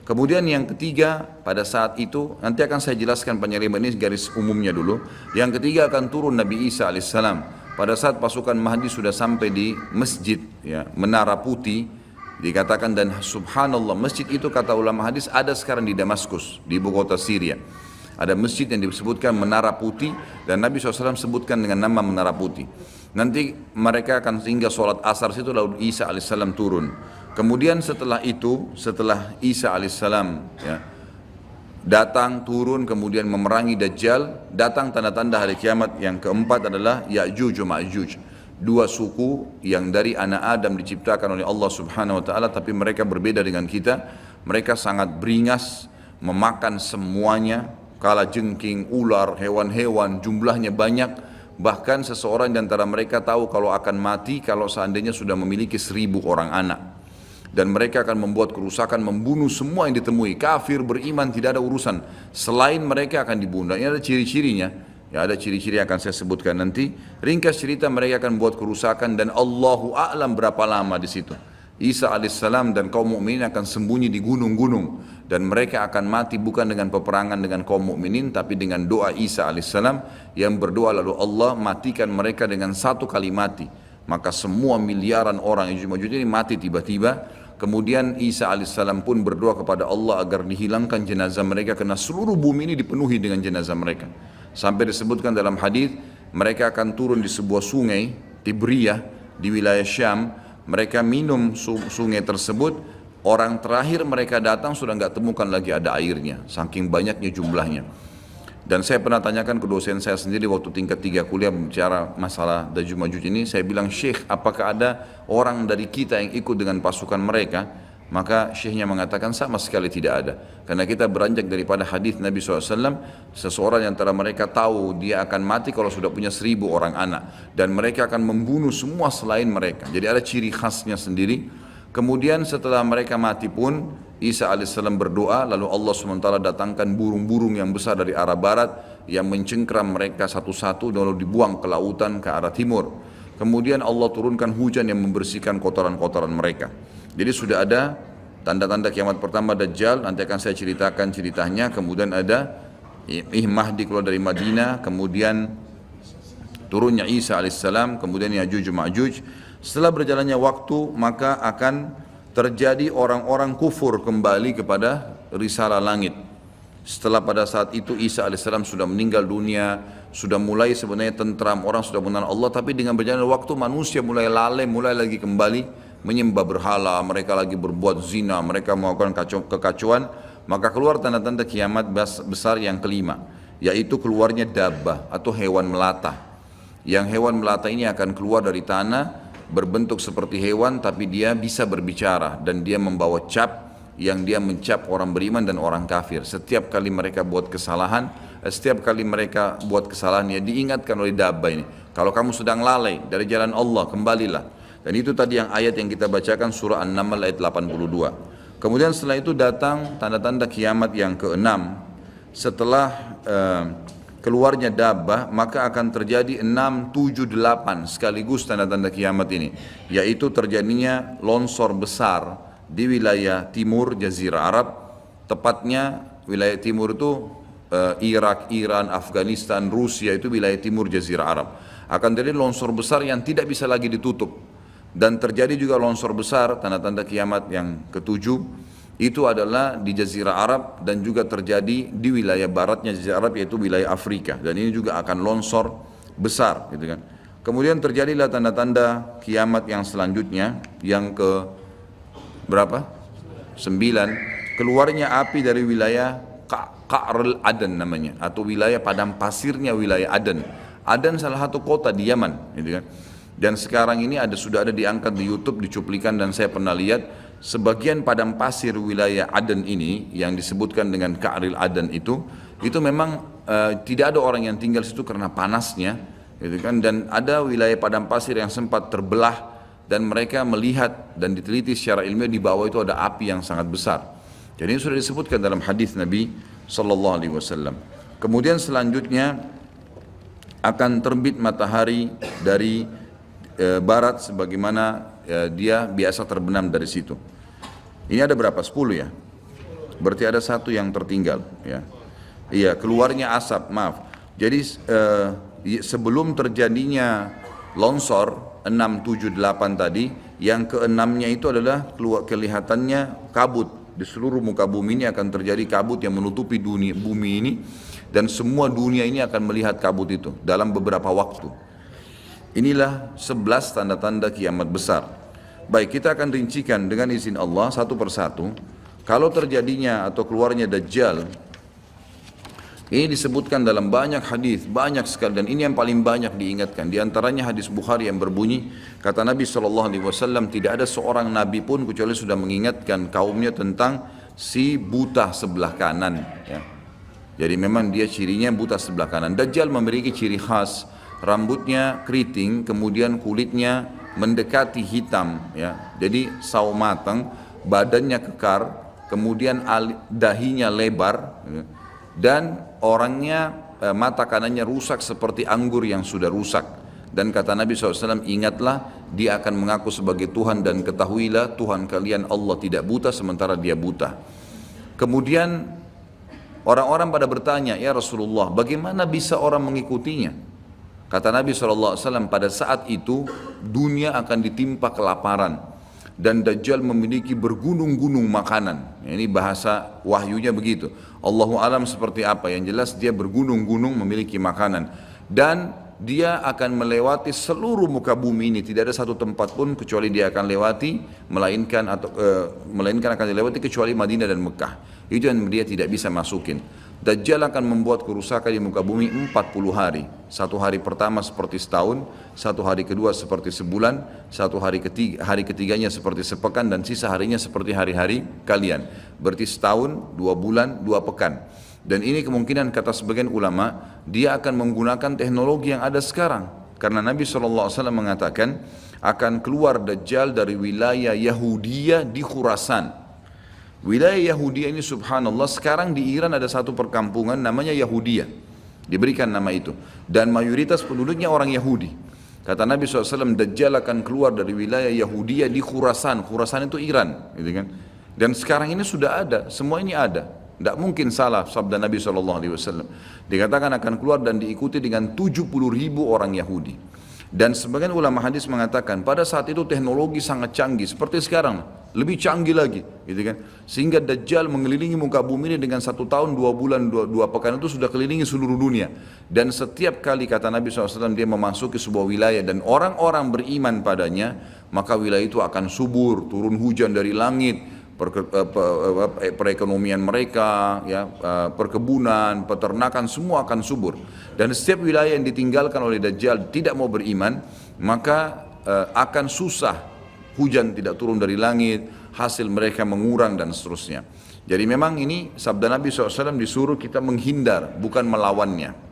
Kemudian yang ketiga, pada saat itu nanti akan saya jelaskan penyelidikan ini garis umumnya dulu. Yang ketiga akan turun Nabi Isa alaihissalam. Pada saat pasukan Mahdi sudah sampai di masjid ya, Menara Putih, dikatakan, dan subhanallah masjid itu kata ulama hadis ada sekarang di Damaskus, di ibu kota Syria. Ada masjid yang disebutkan Menara Putih, dan Nabi SAW sebutkan dengan nama Menara Putih. Nanti mereka akan singgah sholat asar situ, lalu Isa alaihissalam turun. Kemudian setelah itu, setelah Isa alaihissalam ya, datang turun kemudian memerangi Dajjal, datang tanda-tanda hari kiamat. Yang keempat adalah Ya'juj wa Ma'juj, dua suku yang dari anak Adam diciptakan oleh Allah Subhanahu wa taala, tapi mereka berbeda dengan kita. Mereka sangat beringas, memakan semuanya, kala jengking, ular, hewan-hewan, jumlahnya banyak. Bahkan seseorang di antara mereka tahu kalau akan mati kalau seandainya sudah memiliki 1000 orang anak. Dan mereka akan membuat kerusakan, membunuh semua yang ditemui. Kafir, beriman, tidak ada urusan. Selain mereka akan dibunuh. Ini ada ciri-cirinya. Ya, ada ciri-ciri yang akan saya sebutkan nanti. Ringkas cerita, mereka akan buat kerusakan dan Allahu a'lam berapa lama di situ. Isa alaihissalam dan kaum mukminin akan sembunyi di gunung-gunung dan mereka akan mati bukan dengan peperangan dengan kaum mukminin tapi dengan doa Isa alaihissalam yang berdoa lalu Allah matikan mereka dengan satu kali mati. Maka semua miliaran orang yang Ya'juj ini mati tiba-tiba. Kemudian Isa alaihissalam pun berdoa kepada Allah agar dihilangkan jenazah mereka karena seluruh bumi ini dipenuhi dengan jenazah mereka. Sampai disebutkan dalam hadis mereka akan turun di sebuah sungai Tibriyah di wilayah Syam. Mereka minum sungai tersebut, orang terakhir mereka datang sudah nggak temukan lagi ada airnya, saking banyaknya jumlahnya. Dan saya pernah tanyakan ke dosen saya sendiri waktu tingkat 3 kuliah bicara masalah Ya'juj Ma'juj ini, saya bilang, Syekh, apakah ada orang dari kita yang ikut dengan pasukan mereka? Maka syekhnya mengatakan sama sekali tidak ada. Karena kita beranjak daripada hadis Nabi SAW, seseorang yang antara mereka tahu dia akan mati kalau sudah punya 1000 orang anak. Dan mereka akan membunuh semua selain mereka. Jadi ada ciri khasnya sendiri. Kemudian setelah mereka mati pun, Isa alaihissalam berdoa, lalu Allah SWT datangkan burung-burung yang besar dari arah barat, yang mencengkram mereka satu-satu, lalu dibuang ke lautan ke arah timur. Kemudian Allah turunkan hujan yang membersihkan kotoran-kotoran mereka. Jadi sudah ada tanda-tanda kiamat pertama Dajjal, nanti akan saya ceritakan ceritanya. Kemudian ada Mahdi keluar dari Madinah, kemudian turunnya Isa alaihissalam, kemudian Ya'juj Ma'juj. Setelah berjalannya waktu maka akan terjadi orang-orang kufur kembali kepada risalah langit. Setelah pada saat itu Isa alaihissalam sudah meninggal dunia, sudah mulai sebenarnya tentram, orang sudah mengenal Allah, tapi dengan berjalannya waktu manusia mulai lalai, mulai lagi kembali menyembah berhala, mereka lagi berbuat zina, mereka melakukan kekacauan. Maka keluar tanda-tanda kiamat besar yang kelima, yaitu keluarnya dabbah atau hewan melata. Yang hewan melata ini akan keluar dari tanah, berbentuk seperti hewan tapi dia bisa berbicara dan dia membawa cap yang dia mencap orang beriman dan orang kafir. Setiap kali mereka buat kesalahan, ya diingatkan oleh dabbah ini, kalau kamu sedang lalai dari jalan Allah, kembalilah. Dan itu tadi yang ayat yang kita bacakan surah An-Naml ayat 82. Kemudian setelah itu datang tanda-tanda kiamat yang keenam. Setelah keluarnya dabbah maka akan terjadi 6, 7, 8 sekaligus tanda-tanda kiamat ini. Yaitu terjadinya longsor besar di wilayah timur Jazirah Arab. Tepatnya wilayah timur itu Irak, Iran, Afghanistan, Rusia, itu wilayah timur Jazirah Arab. Akan terjadi longsor besar yang tidak bisa lagi ditutup. Dan terjadi juga longsor besar, tanda-tanda kiamat yang ketujuh, itu adalah di Jazirah Arab dan juga terjadi di wilayah baratnya Jazirah Arab, yaitu wilayah Afrika. Dan ini juga akan longsor besar, gitu kan. Kemudian terjadilah tanda-tanda kiamat yang selanjutnya, yang ke berapa? 9. Keluarnya api dari wilayah Qa'rul Aden namanya, atau wilayah padang pasirnya wilayah Aden. Aden salah satu kota di Yaman, gitu kan. Dan sekarang ini sudah ada diangkat di YouTube, dicuplikan, dan saya pernah lihat sebagian padang pasir wilayah Aden ini yang disebutkan dengan Qa'rul Aden itu memang tidak ada orang yang tinggal situ karena panasnya, gitu kan. Dan ada wilayah padang pasir yang sempat terbelah dan mereka melihat dan diteliti secara ilmiah di bawah itu ada api yang sangat besar. Jadi ini sudah disebutkan dalam hadis Nabi Sallallahu Alaihi Wasallam. Kemudian selanjutnya akan terbit matahari dari barat sebagaimana dia biasa terbenam dari situ. Ini ada berapa? 10 ya? Berarti ada satu yang tertinggal ya. Iya, keluarnya asap, maaf. Jadi sebelum terjadinya longsor 6, 7, 8 tadi, yang keenamnya itu adalah kelihatannya kabut. Di seluruh muka bumi ini akan terjadi kabut yang menutupi bumi ini, dan semua dunia ini akan melihat kabut itu dalam beberapa waktu. Inilah 11 tanda-tanda kiamat besar. Baik, kita akan rincikan dengan izin Allah satu persatu. Kalau terjadinya atau keluarnya Dajjal, ini disebutkan dalam banyak hadis, banyak sekali, dan ini yang paling banyak diingatkan. Di antaranya hadis Bukhari yang berbunyi, kata Nabi SAW, tidak ada seorang Nabi pun kecuali sudah mengingatkan kaumnya tentang si buta sebelah kanan. Ya. Jadi memang dia cirinya buta sebelah kanan. Dajjal memiliki ciri khas, rambutnya keriting, kemudian kulitnya mendekati hitam, ya. Jadi sawo matang, badannya kekar, kemudian dahinya lebar, ya. Dan orangnya mata kanannya rusak seperti anggur yang sudah rusak. Dan kata Nabi SAW, ingatlah dia akan mengaku sebagai Tuhan dan ketahuilah Tuhan kalian Allah tidak buta sementara dia buta. Kemudian orang-orang pada bertanya, ya Rasulullah, bagaimana bisa orang mengikutinya? Kata Nabi SAW, pada saat itu dunia akan ditimpa kelaparan dan Dajjal memiliki bergunung-gunung makanan. Ini bahasa wahyunya begitu. Allahu alam seperti apa, yang jelas dia bergunung-gunung memiliki makanan. Dan dia akan melewati seluruh muka bumi ini, tidak ada satu tempat pun kecuali dia akan lewati, melainkan akan dilewati kecuali Madinah dan Mekah. Itu yang dia tidak bisa masukin. Dajjal akan membuat kerusakan di muka bumi 40 hari. Satu hari pertama seperti setahun, satu hari kedua seperti sebulan, satu hari ketiganya seperti sepekan, dan sisa harinya seperti hari-hari kalian. Berarti setahun, 2 bulan, 2 pekan. Dan ini kemungkinan kata sebagian ulama, dia akan menggunakan teknologi yang ada sekarang. Karena Nabi SAW mengatakan, akan keluar Dajjal dari wilayah Yahudiyah di Khurasan. Wilayah Yahudiyah ini subhanallah, sekarang di Iran ada satu perkampungan namanya Yahudiyah. Diberikan nama itu. Dan mayoritas penduduknya orang Yahudi. Kata Nabi SAW, Dajjal akan keluar dari wilayah Yahudiyah di Khurasan. Khurasan itu Iran. Gitu kan? Dan sekarang ini sudah ada, semua ini ada. Tidak mungkin salah sabda Nabi SAW. Dikatakan akan keluar dan diikuti dengan 70.000 orang Yahudi. Dan sebagian ulama hadis mengatakan pada saat itu teknologi sangat canggih seperti sekarang, lebih canggih lagi, gitu kan? Sehingga Dajjal mengelilingi muka bumi ini dengan 1 tahun 2 bulan 2 pekan itu sudah kelilingi seluruh dunia. Dan setiap kali kata Nabi SAW dia memasuki sebuah wilayah dan orang-orang beriman padanya, maka wilayah itu akan subur, turun hujan dari langit. Perekonomian mereka, ya, perkebunan, peternakan, semua akan subur. Dan setiap wilayah yang ditinggalkan oleh Dajjal tidak mau beriman, maka akan susah, hujan tidak turun dari langit, hasil mereka mengurang dan seterusnya. Jadi memang ini sabda Nabi SAW disuruh kita menghindar, bukan melawannya.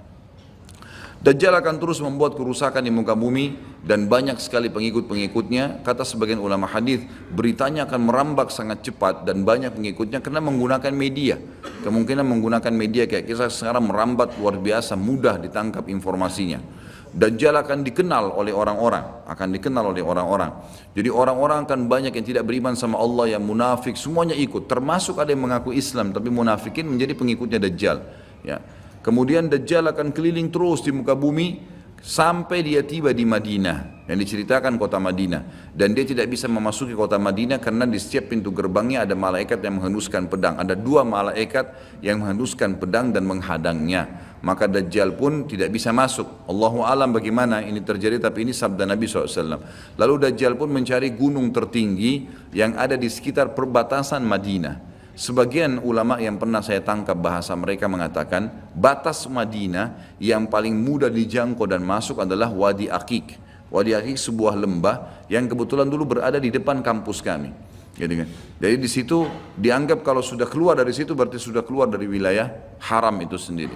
Dajjal akan terus membuat kerusakan di muka bumi dan banyak sekali pengikut-pengikutnya. Kata sebagian ulama hadis, beritanya akan merambak sangat cepat dan banyak pengikutnya karena menggunakan media. Kemungkinan menggunakan media kayak kita sekarang merambat luar biasa, mudah ditangkap informasinya. Dajjal akan dikenal oleh orang-orang, Jadi orang-orang akan banyak yang tidak beriman sama Allah, yang munafik, semuanya ikut. Termasuk ada yang mengaku Islam tapi munafikin menjadi pengikutnya Dajjal. Ya. Kemudian Dajjal akan keliling terus di muka bumi sampai dia tiba di Madinah, yang diceritakan kota Madinah. Dan dia tidak bisa memasuki kota Madinah karena di setiap pintu gerbangnya ada malaikat yang menghenduskan pedang. Ada 2 malaikat yang menghenduskan pedang dan menghadangnya. Maka Dajjal pun tidak bisa masuk. Allahu alam bagaimana ini terjadi, tapi ini sabda Nabi SAW. Lalu Dajjal pun mencari gunung tertinggi yang ada di sekitar perbatasan Madinah. Sebagian ulama yang pernah saya tangkap bahasa mereka mengatakan batas Madinah yang paling mudah dijangkau dan masuk adalah Wadi Aqiq. Wadi Aqiq sebuah lembah yang kebetulan dulu berada di depan kampus kami. Jadi di situ dianggap kalau sudah keluar dari situ berarti sudah keluar dari wilayah haram itu sendiri.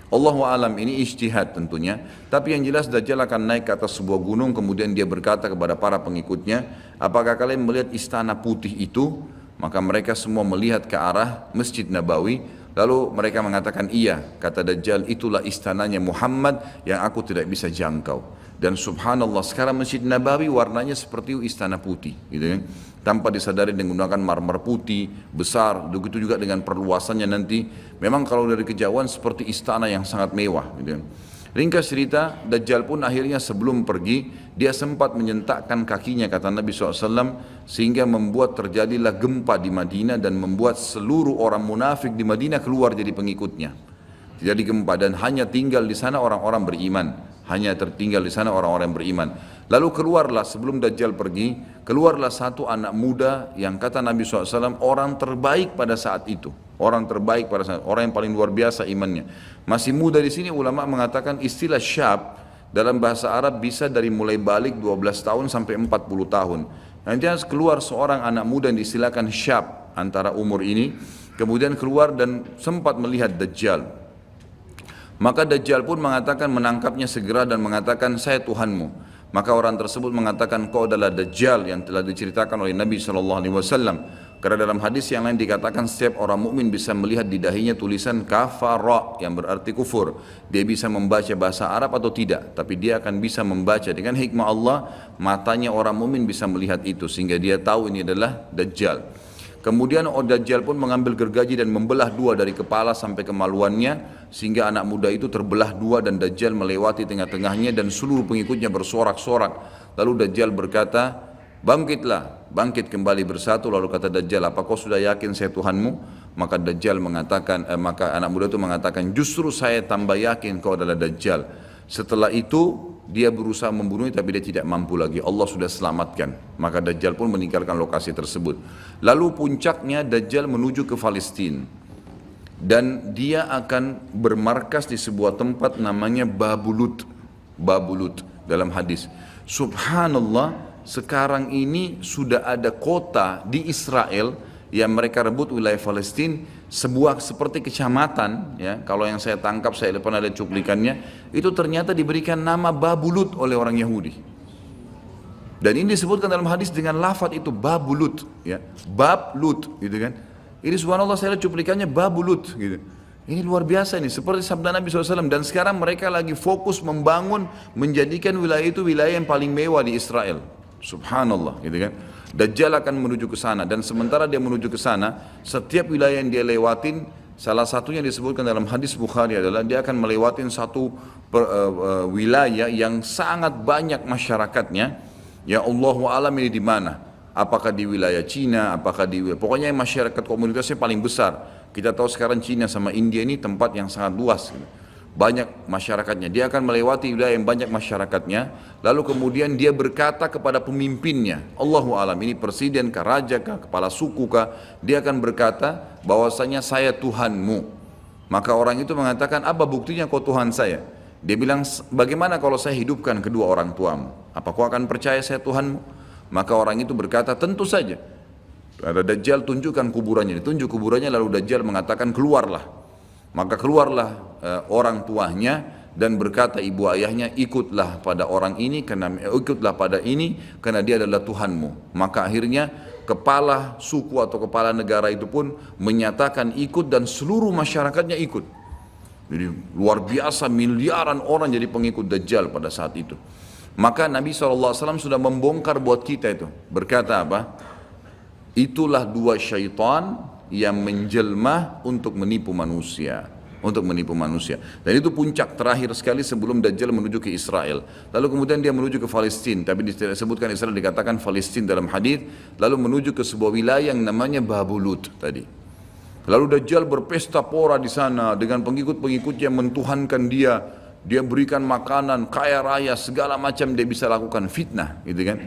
Allahu alam, ini ijtihad tentunya. Tapi yang jelas Dajjal akan naik ke atas sebuah gunung, kemudian dia berkata kepada para pengikutnya, apakah kalian melihat istana putih itu? Maka mereka semua melihat ke arah Masjid Nabawi. Lalu mereka mengatakan iya. Kata Dajjal, itulah istananya Muhammad yang aku tidak bisa jangkau. Dan subhanallah sekarang Masjid Nabawi warnanya seperti istana putih, gitu kan? Tanpa disadari dengan menggunakan marmer putih besar. Begitu juga dengan perluasannya nanti. Memang kalau dari kejauhan seperti istana yang sangat mewah, gitu kan? Ringkas cerita, Dajjal pun akhirnya sebelum pergi, dia sempat menyentakkan kakinya, kata Nabi SAW, sehingga membuat terjadilah gempa di Madinah dan membuat seluruh orang munafik di Madinah keluar jadi pengikutnya. Jadi gempa dan hanya tinggal di sana orang-orang beriman. Hanya tertinggal di sana orang-orang beriman. Lalu keluarlah sebelum Dajjal pergi, keluarlah satu anak muda yang kata Nabi SAW orang terbaik pada saat itu. Orang terbaik pada saat, orang yang paling luar biasa imannya. Masih muda di sini ulama mengatakan istilah syab dalam bahasa Arab bisa dari mulai balik 12 tahun sampai 40 tahun. Nanti harus keluar seorang anak muda yang diistilahkan syab antara umur ini, kemudian keluar dan sempat melihat Dajjal. Maka Dajjal pun mengatakan menangkapnya segera dan mengatakan saya Tuhanmu. Maka orang tersebut mengatakan kau adalah Dajjal yang telah diceritakan oleh Nabi SAW. Karena dalam hadis yang lain dikatakan setiap orang mukmin bisa melihat di dahinya tulisan kafara yang berarti kufur. Dia bisa membaca bahasa Arab atau tidak, tapi dia akan bisa membaca dengan hikmah Allah, matanya orang mukmin bisa melihat itu sehingga dia tahu ini adalah Dajjal. Kemudian Dajjal pun mengambil gergaji dan membelah dua dari kepala sampai kemaluannya sehingga anak muda itu terbelah dua dan Dajjal melewati tengah-tengahnya dan seluruh pengikutnya bersorak-sorak. Lalu Dajjal berkata, bangkitlah, bangkit kembali bersatu. Lalu kata Dajjal, apa kau sudah yakin saya Tuhanmu? Maka Dajjal mengatakan, maka anak muda itu mengatakan, justru saya tambah yakin kau adalah Dajjal. Setelah itu dia berusaha membunuhnya tapi dia tidak mampu lagi. Allah sudah selamatkan. Maka Dajjal pun meninggalkan lokasi tersebut. Lalu puncaknya Dajjal menuju ke Palestina. Dan dia akan bermarkas di sebuah tempat namanya Babulut. Babulut dalam hadis. Subhanallah, sekarang ini sudah ada kota di Israel yang mereka rebut wilayah Palestina, sebuah seperti kecamatan, ya, kalau yang saya tangkap, saya pernah lihat cuplikannya, itu ternyata diberikan nama Babulut oleh orang Yahudi. Dan ini disebutkan dalam hadis dengan lafaz itu Babulut, ya, Bablut, gitu kan. Ini subhanallah saya lihat cuplikannya Babulut, gitu. Ini luar biasa nih, seperti sabda Nabi SAW. Dan sekarang mereka lagi fokus membangun, menjadikan wilayah itu wilayah yang paling mewah di Israel. Subhanallah, gitu kan. Dajjal akan menuju ke sana dan sementara dia menuju ke sana, setiap wilayah yang dia lewatin, salah satunya disebutkan dalam hadis Bukhari adalah dia akan melewatin satu wilayah yang sangat banyak masyarakatnya. Ya Allahu alam ini di mana? Apakah di wilayah Cina? Apakah di pokoknya masyarakat komunitasnya paling besar. Kita tahu sekarang Cina sama India ini tempat yang sangat luas. Banyak masyarakatnya, dia akan melewati wilayah yang banyak masyarakatnya, lalu kemudian dia berkata kepada pemimpinnya, Allahu alam, ini presiden kah, raja kah, kepala suku kah, dia akan berkata bahwasanya saya Tuhanmu. Maka orang itu mengatakan, apa buktinya kau Tuhan saya? Dia bilang, bagaimana kalau saya hidupkan kedua orang tuamu? Apa kau akan percaya saya Tuhanmu? Maka orang itu berkata, tentu saja. Ada Dajjal, tunjukkan kuburannya, ditunjuk kuburannya, lalu Dajjal mengatakan, keluarlah. Maka keluarlah orang tuanya dan berkata ibu ayahnya, ikutlah pada orang ini ikutlah pada ini karena dia adalah Tuhanmu. Maka akhirnya kepala suku atau kepala negara itu pun menyatakan ikut dan seluruh masyarakatnya ikut. Jadi luar biasa, miliaran orang jadi pengikut Dajjal pada saat itu. Maka Nabi SAW sudah membongkar buat kita itu. Berkata apa? Itulah dua syaitan yang menjelma untuk menipu manusia, dan itu puncak terakhir sekali sebelum Dajjal menuju ke Israel. Lalu kemudian dia menuju ke Palestina, tapi disebutkan Israel, dikatakan Palestina dalam hadis. Lalu menuju ke sebuah wilayah yang namanya Babulut tadi. Lalu Dajjal berpesta pora di sana dengan pengikut-pengikutnya, mentuhankan dia berikan makanan, kaya raya, segala macam dia bisa lakukan, fitnah, gitu kan.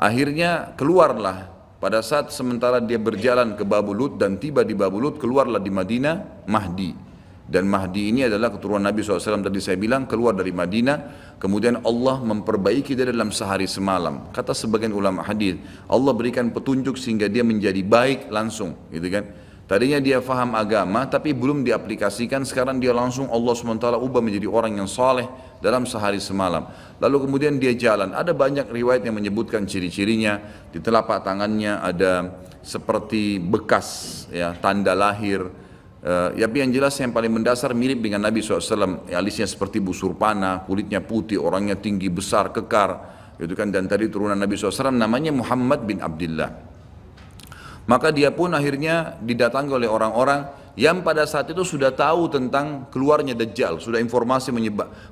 Akhirnya keluarlah. Pada saat sementara dia berjalan ke Babulut dan tiba di Babulut, keluarlah di Madinah Mahdi. Dan Mahdi ini adalah keturunan Nabi SAW tadi saya bilang, keluar dari Madinah. Kemudian Allah memperbaiki dia dalam sehari semalam. Kata sebagian ulama hadis, Allah berikan petunjuk sehingga dia menjadi baik langsung, gitu kan. Tadinya dia faham agama tapi belum diaplikasikan, sekarang dia langsung Allah SWT ubah menjadi orang yang saleh dalam sehari semalam. Lalu kemudian dia jalan. Ada banyak riwayat yang menyebutkan ciri-cirinya. Di telapak tangannya ada seperti bekas, ya, tanda lahir. Yang jelas yang paling mendasar mirip dengan Nabi SAW. Alisnya seperti busur panah, kulitnya putih, orangnya tinggi, besar, kekar, gitu kan. Dan tadi turunan Nabi SAW namanya Muhammad bin Abdullah. Maka dia pun akhirnya didatangi oleh orang-orang yang pada saat itu sudah tahu tentang keluarnya Dajjal, sudah informasi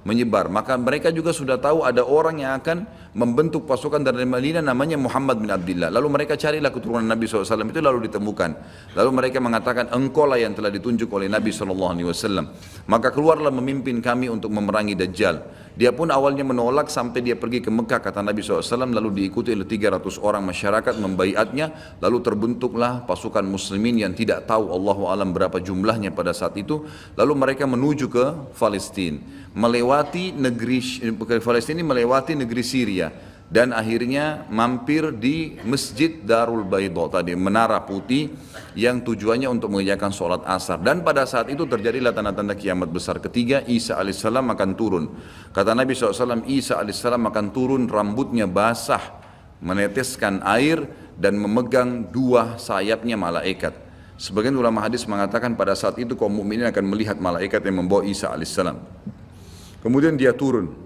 menyebar. Maka mereka juga sudah tahu ada orang yang akan membentuk pasukan dari Madinah namanya Muhammad bin Abdullah. Lalu mereka carilah keturunan Nabi SAW itu, lalu ditemukan. Lalu mereka mengatakan, engkau lah yang telah ditunjuk oleh Nabi SAW. Maka keluarlah memimpin kami untuk memerangi Dajjal. Dia pun awalnya menolak sampai dia pergi ke Mekah, kata Nabi SAW, lalu diikuti oleh 300 orang masyarakat membaiatnya. Lalu terbentuklah pasukan muslimin yang tidak tahu Allahu alam berapa jumlahnya pada saat itu. Lalu mereka menuju ke Palestina, melewati negeri Palestina, melewati negeri Syria, dan akhirnya mampir di Masjid Darul Baidha tadi, menara putih yang tujuannya untuk mengerjakan sholat asar. Dan pada saat itu terjadilah tanda-tanda kiamat besar ketiga. Isa alaihissalam akan turun. Kata Nabi SAW, Isa alaihissalam akan turun, rambutnya basah, meneteskan air, dan memegang dua sayapnya malaikat. Sebagian ulama hadis mengatakan pada saat itu kaum mukminin akan melihat malaikat yang membawa Isa alaihissalam. Kemudian dia turun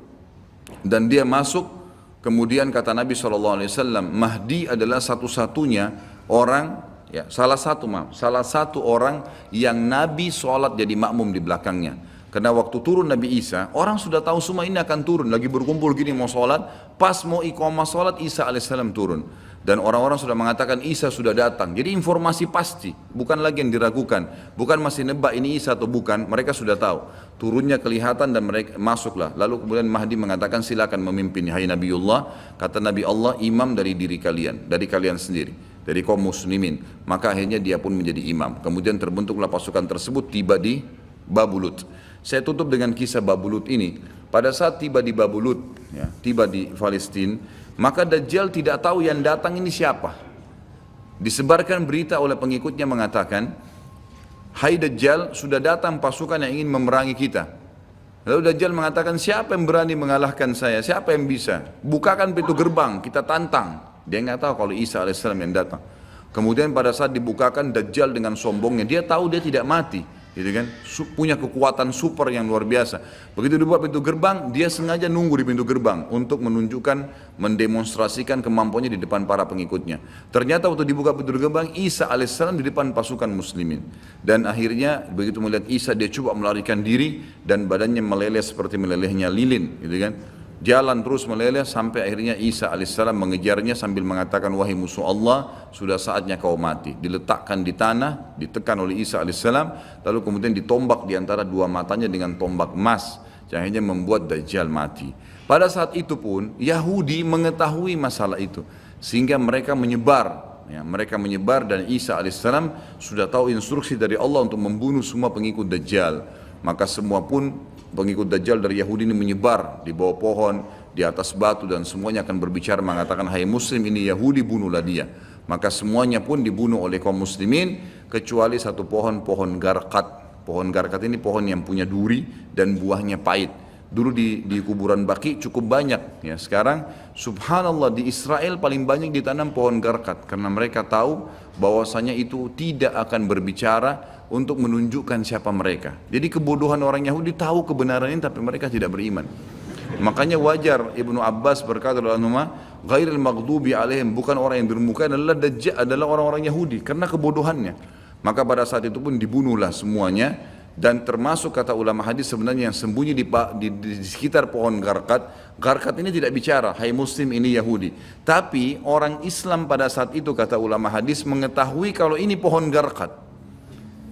dan dia masuk. Kemudian kata Nabi SAW, Mahdi adalah satu-satunya orang, ya, salah satu orang yang Nabi sholat jadi makmum di belakangnya. Karena waktu turun Nabi Isa, orang sudah tahu semua ini akan turun, lagi berkumpul gini mau sholat, pas mau iqamah sholat Isa alaihissalam turun. Dan orang-orang sudah mengatakan Isa sudah datang. Jadi informasi pasti, bukan lagi yang diragukan, bukan masih nebak ini Isa atau bukan, mereka sudah tahu. Turunnya kelihatan dan mereka masuklah. Lalu kemudian Mahdi mengatakan silakan memimpin, hai Nabiullah. Kata Nabi Allah, imam dari diri kalian, dari kalian sendiri, dari kaum muslimin. Maka akhirnya dia pun menjadi imam. Kemudian terbentuklah pasukan tersebut, tiba di Babulut. Saya tutup dengan kisah Babulut ini. Pada saat tiba di Babulut, ya, tiba di Palestina, maka Dajjal tidak tahu yang datang ini siapa. Disebarkan berita oleh pengikutnya mengatakan, hai Dajjal, sudah datang pasukan yang ingin memerangi kita. Lalu Dajjal mengatakan, siapa yang berani mengalahkan saya? Siapa yang bisa? Bukakan pintu gerbang, kita tantang. Dia nggak tahu kalau Isa alaihissalam yang datang. Kemudian pada saat dibukakan, Dajjal dengan sombongnya, dia tahu dia tidak mati. Gitu kan, punya kekuatan super yang luar biasa. Begitu dibuka pintu gerbang, dia sengaja nunggu di pintu gerbang untuk menunjukkan, mendemonstrasikan kemampuannya di depan para pengikutnya. Ternyata waktu dibuka pintu gerbang, Isa alaihissalam di depan pasukan muslimin. Dan akhirnya begitu melihat Isa, dia coba melarikan diri dan badannya meleleh seperti melelehnya lilin, gitu kan. Jalan terus meleleh sampai akhirnya Isa alaihissalam mengejarnya sambil mengatakan, wahai musuh Allah, sudah saatnya kau mati. Diletakkan di tanah, ditekan oleh Isa alaihissalam, lalu kemudian ditombak di antara dua matanya dengan tombak emas, yang akhirnya membuat Dajjal mati. Pada saat itu pun Yahudi mengetahui masalah itu, sehingga mereka menyebar. Ya, mereka menyebar dan Isa alaihissalam sudah tahu instruksi dari Allah untuk membunuh semua pengikut Dajjal. Maka semua pun pengikut Dajjal dari Yahudi ini menyebar di bawah pohon, di atas batu, dan semuanya akan berbicara mengatakan, hai muslim ini Yahudi, bunuhlah dia. Maka semuanya pun dibunuh oleh kaum muslimin kecuali satu pohon, pohon garkat. Pohon garkat ini pohon yang punya duri dan buahnya pahit. Dulu di kuburan Baqi cukup banyak, ya. Sekarang subhanallah di Israel paling banyak ditanam pohon garkat karena mereka tahu bahwasanya itu tidak akan berbicara untuk menunjukkan siapa mereka. Jadi kebodohan orang Yahudi tahu kebenaran ini tapi mereka tidak beriman. Makanya wajar Ibnu Abbas berkata dalam nama ghairil maghdubi alaihim, bukan orang yang bermuka adalah Dajjal, adalah orang-orang Yahudi karena kebodohannya. Maka pada saat itu pun dibunuhlah semuanya, dan termasuk kata ulama hadis sebenarnya yang sembunyi di sekitar pohon garkat. Garkat ini tidak bicara, hai muslim ini Yahudi. Tapi orang Islam pada saat itu kata ulama hadis mengetahui kalau ini pohon garkat.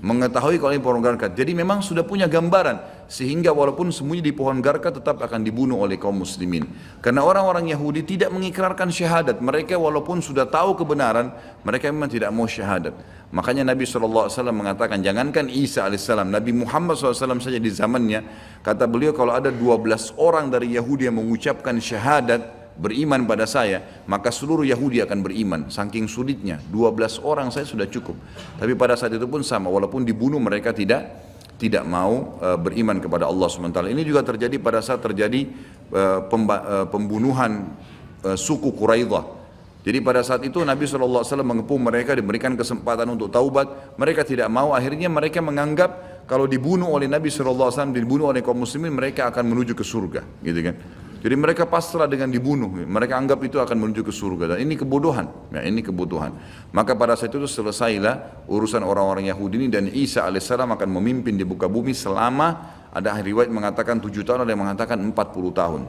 Mengetahui kalau ini pohon garkat. Jadi memang sudah punya gambaran, sehingga walaupun sembunyi di pohon garkat tetap akan dibunuh oleh kaum muslimin. Karena orang-orang Yahudi tidak mengikrarkan syahadat. Mereka walaupun sudah tahu kebenaran, mereka memang tidak mau syahadat. Makanya Nabi SAW mengatakan, jangankan Isa AS, Nabi Muhammad SAW saja di zamannya, kata beliau, kalau ada 12 orang dari Yahudi yang mengucapkan syahadat, beriman pada saya, maka seluruh Yahudi akan beriman. Saking sulitnya, 12 orang saya sudah cukup. Tapi pada saat itu pun sama, walaupun dibunuh mereka tidak mau beriman kepada Allah SWT. Ini juga terjadi pada saat terjadi pembunuhan suku Quraidah. Jadi pada saat itu Nabi SAW mengepung mereka, diberikan kesempatan untuk taubat. Mereka tidak mau, akhirnya mereka menganggap kalau dibunuh oleh Nabi SAW, dibunuh oleh kaum muslimin, mereka akan menuju ke surga, gitu kan. Jadi mereka pasrah dengan dibunuh, mereka anggap itu akan menuju ke surga, dan ini kebodohan, ya, ini kebutuhan. Maka pada saat itu selesailah urusan orang-orang Yahudi ini, dan Isa alaihissalam akan memimpin di muka bumi selama, ada riwayat mengatakan 7 tahun, ada yang mengatakan 40 tahun.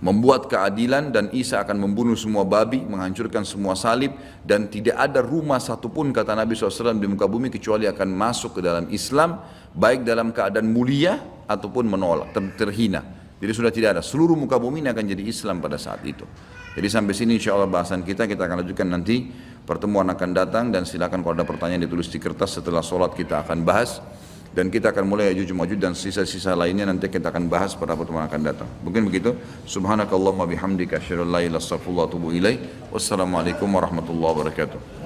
Membuat keadilan, dan Isa akan membunuh semua babi, menghancurkan semua salib, dan tidak ada rumah satupun kata Nabi SAW di muka bumi kecuali akan masuk ke dalam Islam, baik dalam keadaan mulia ataupun menolak, terhina. Jadi sudah tidak ada, seluruh muka bumi ini akan jadi Islam pada saat itu. Jadi sampai sini insya Allah bahasan kita akan lanjutkan nanti, pertemuan akan datang, dan silakan kalau ada pertanyaan ditulis di kertas, setelah sholat kita akan bahas. Dan kita akan mulai Ya'juj Ma'juj dan sisa-sisa lainnya nanti kita akan bahas pada pertemuan akan datang. Mungkin begitu. Subhanakallahumma bihamdika asyhadu an la ilaha illa anta astaghfiruka wa atubu ilaik. Wassalamualaikum warahmatullahi wabarakatuh.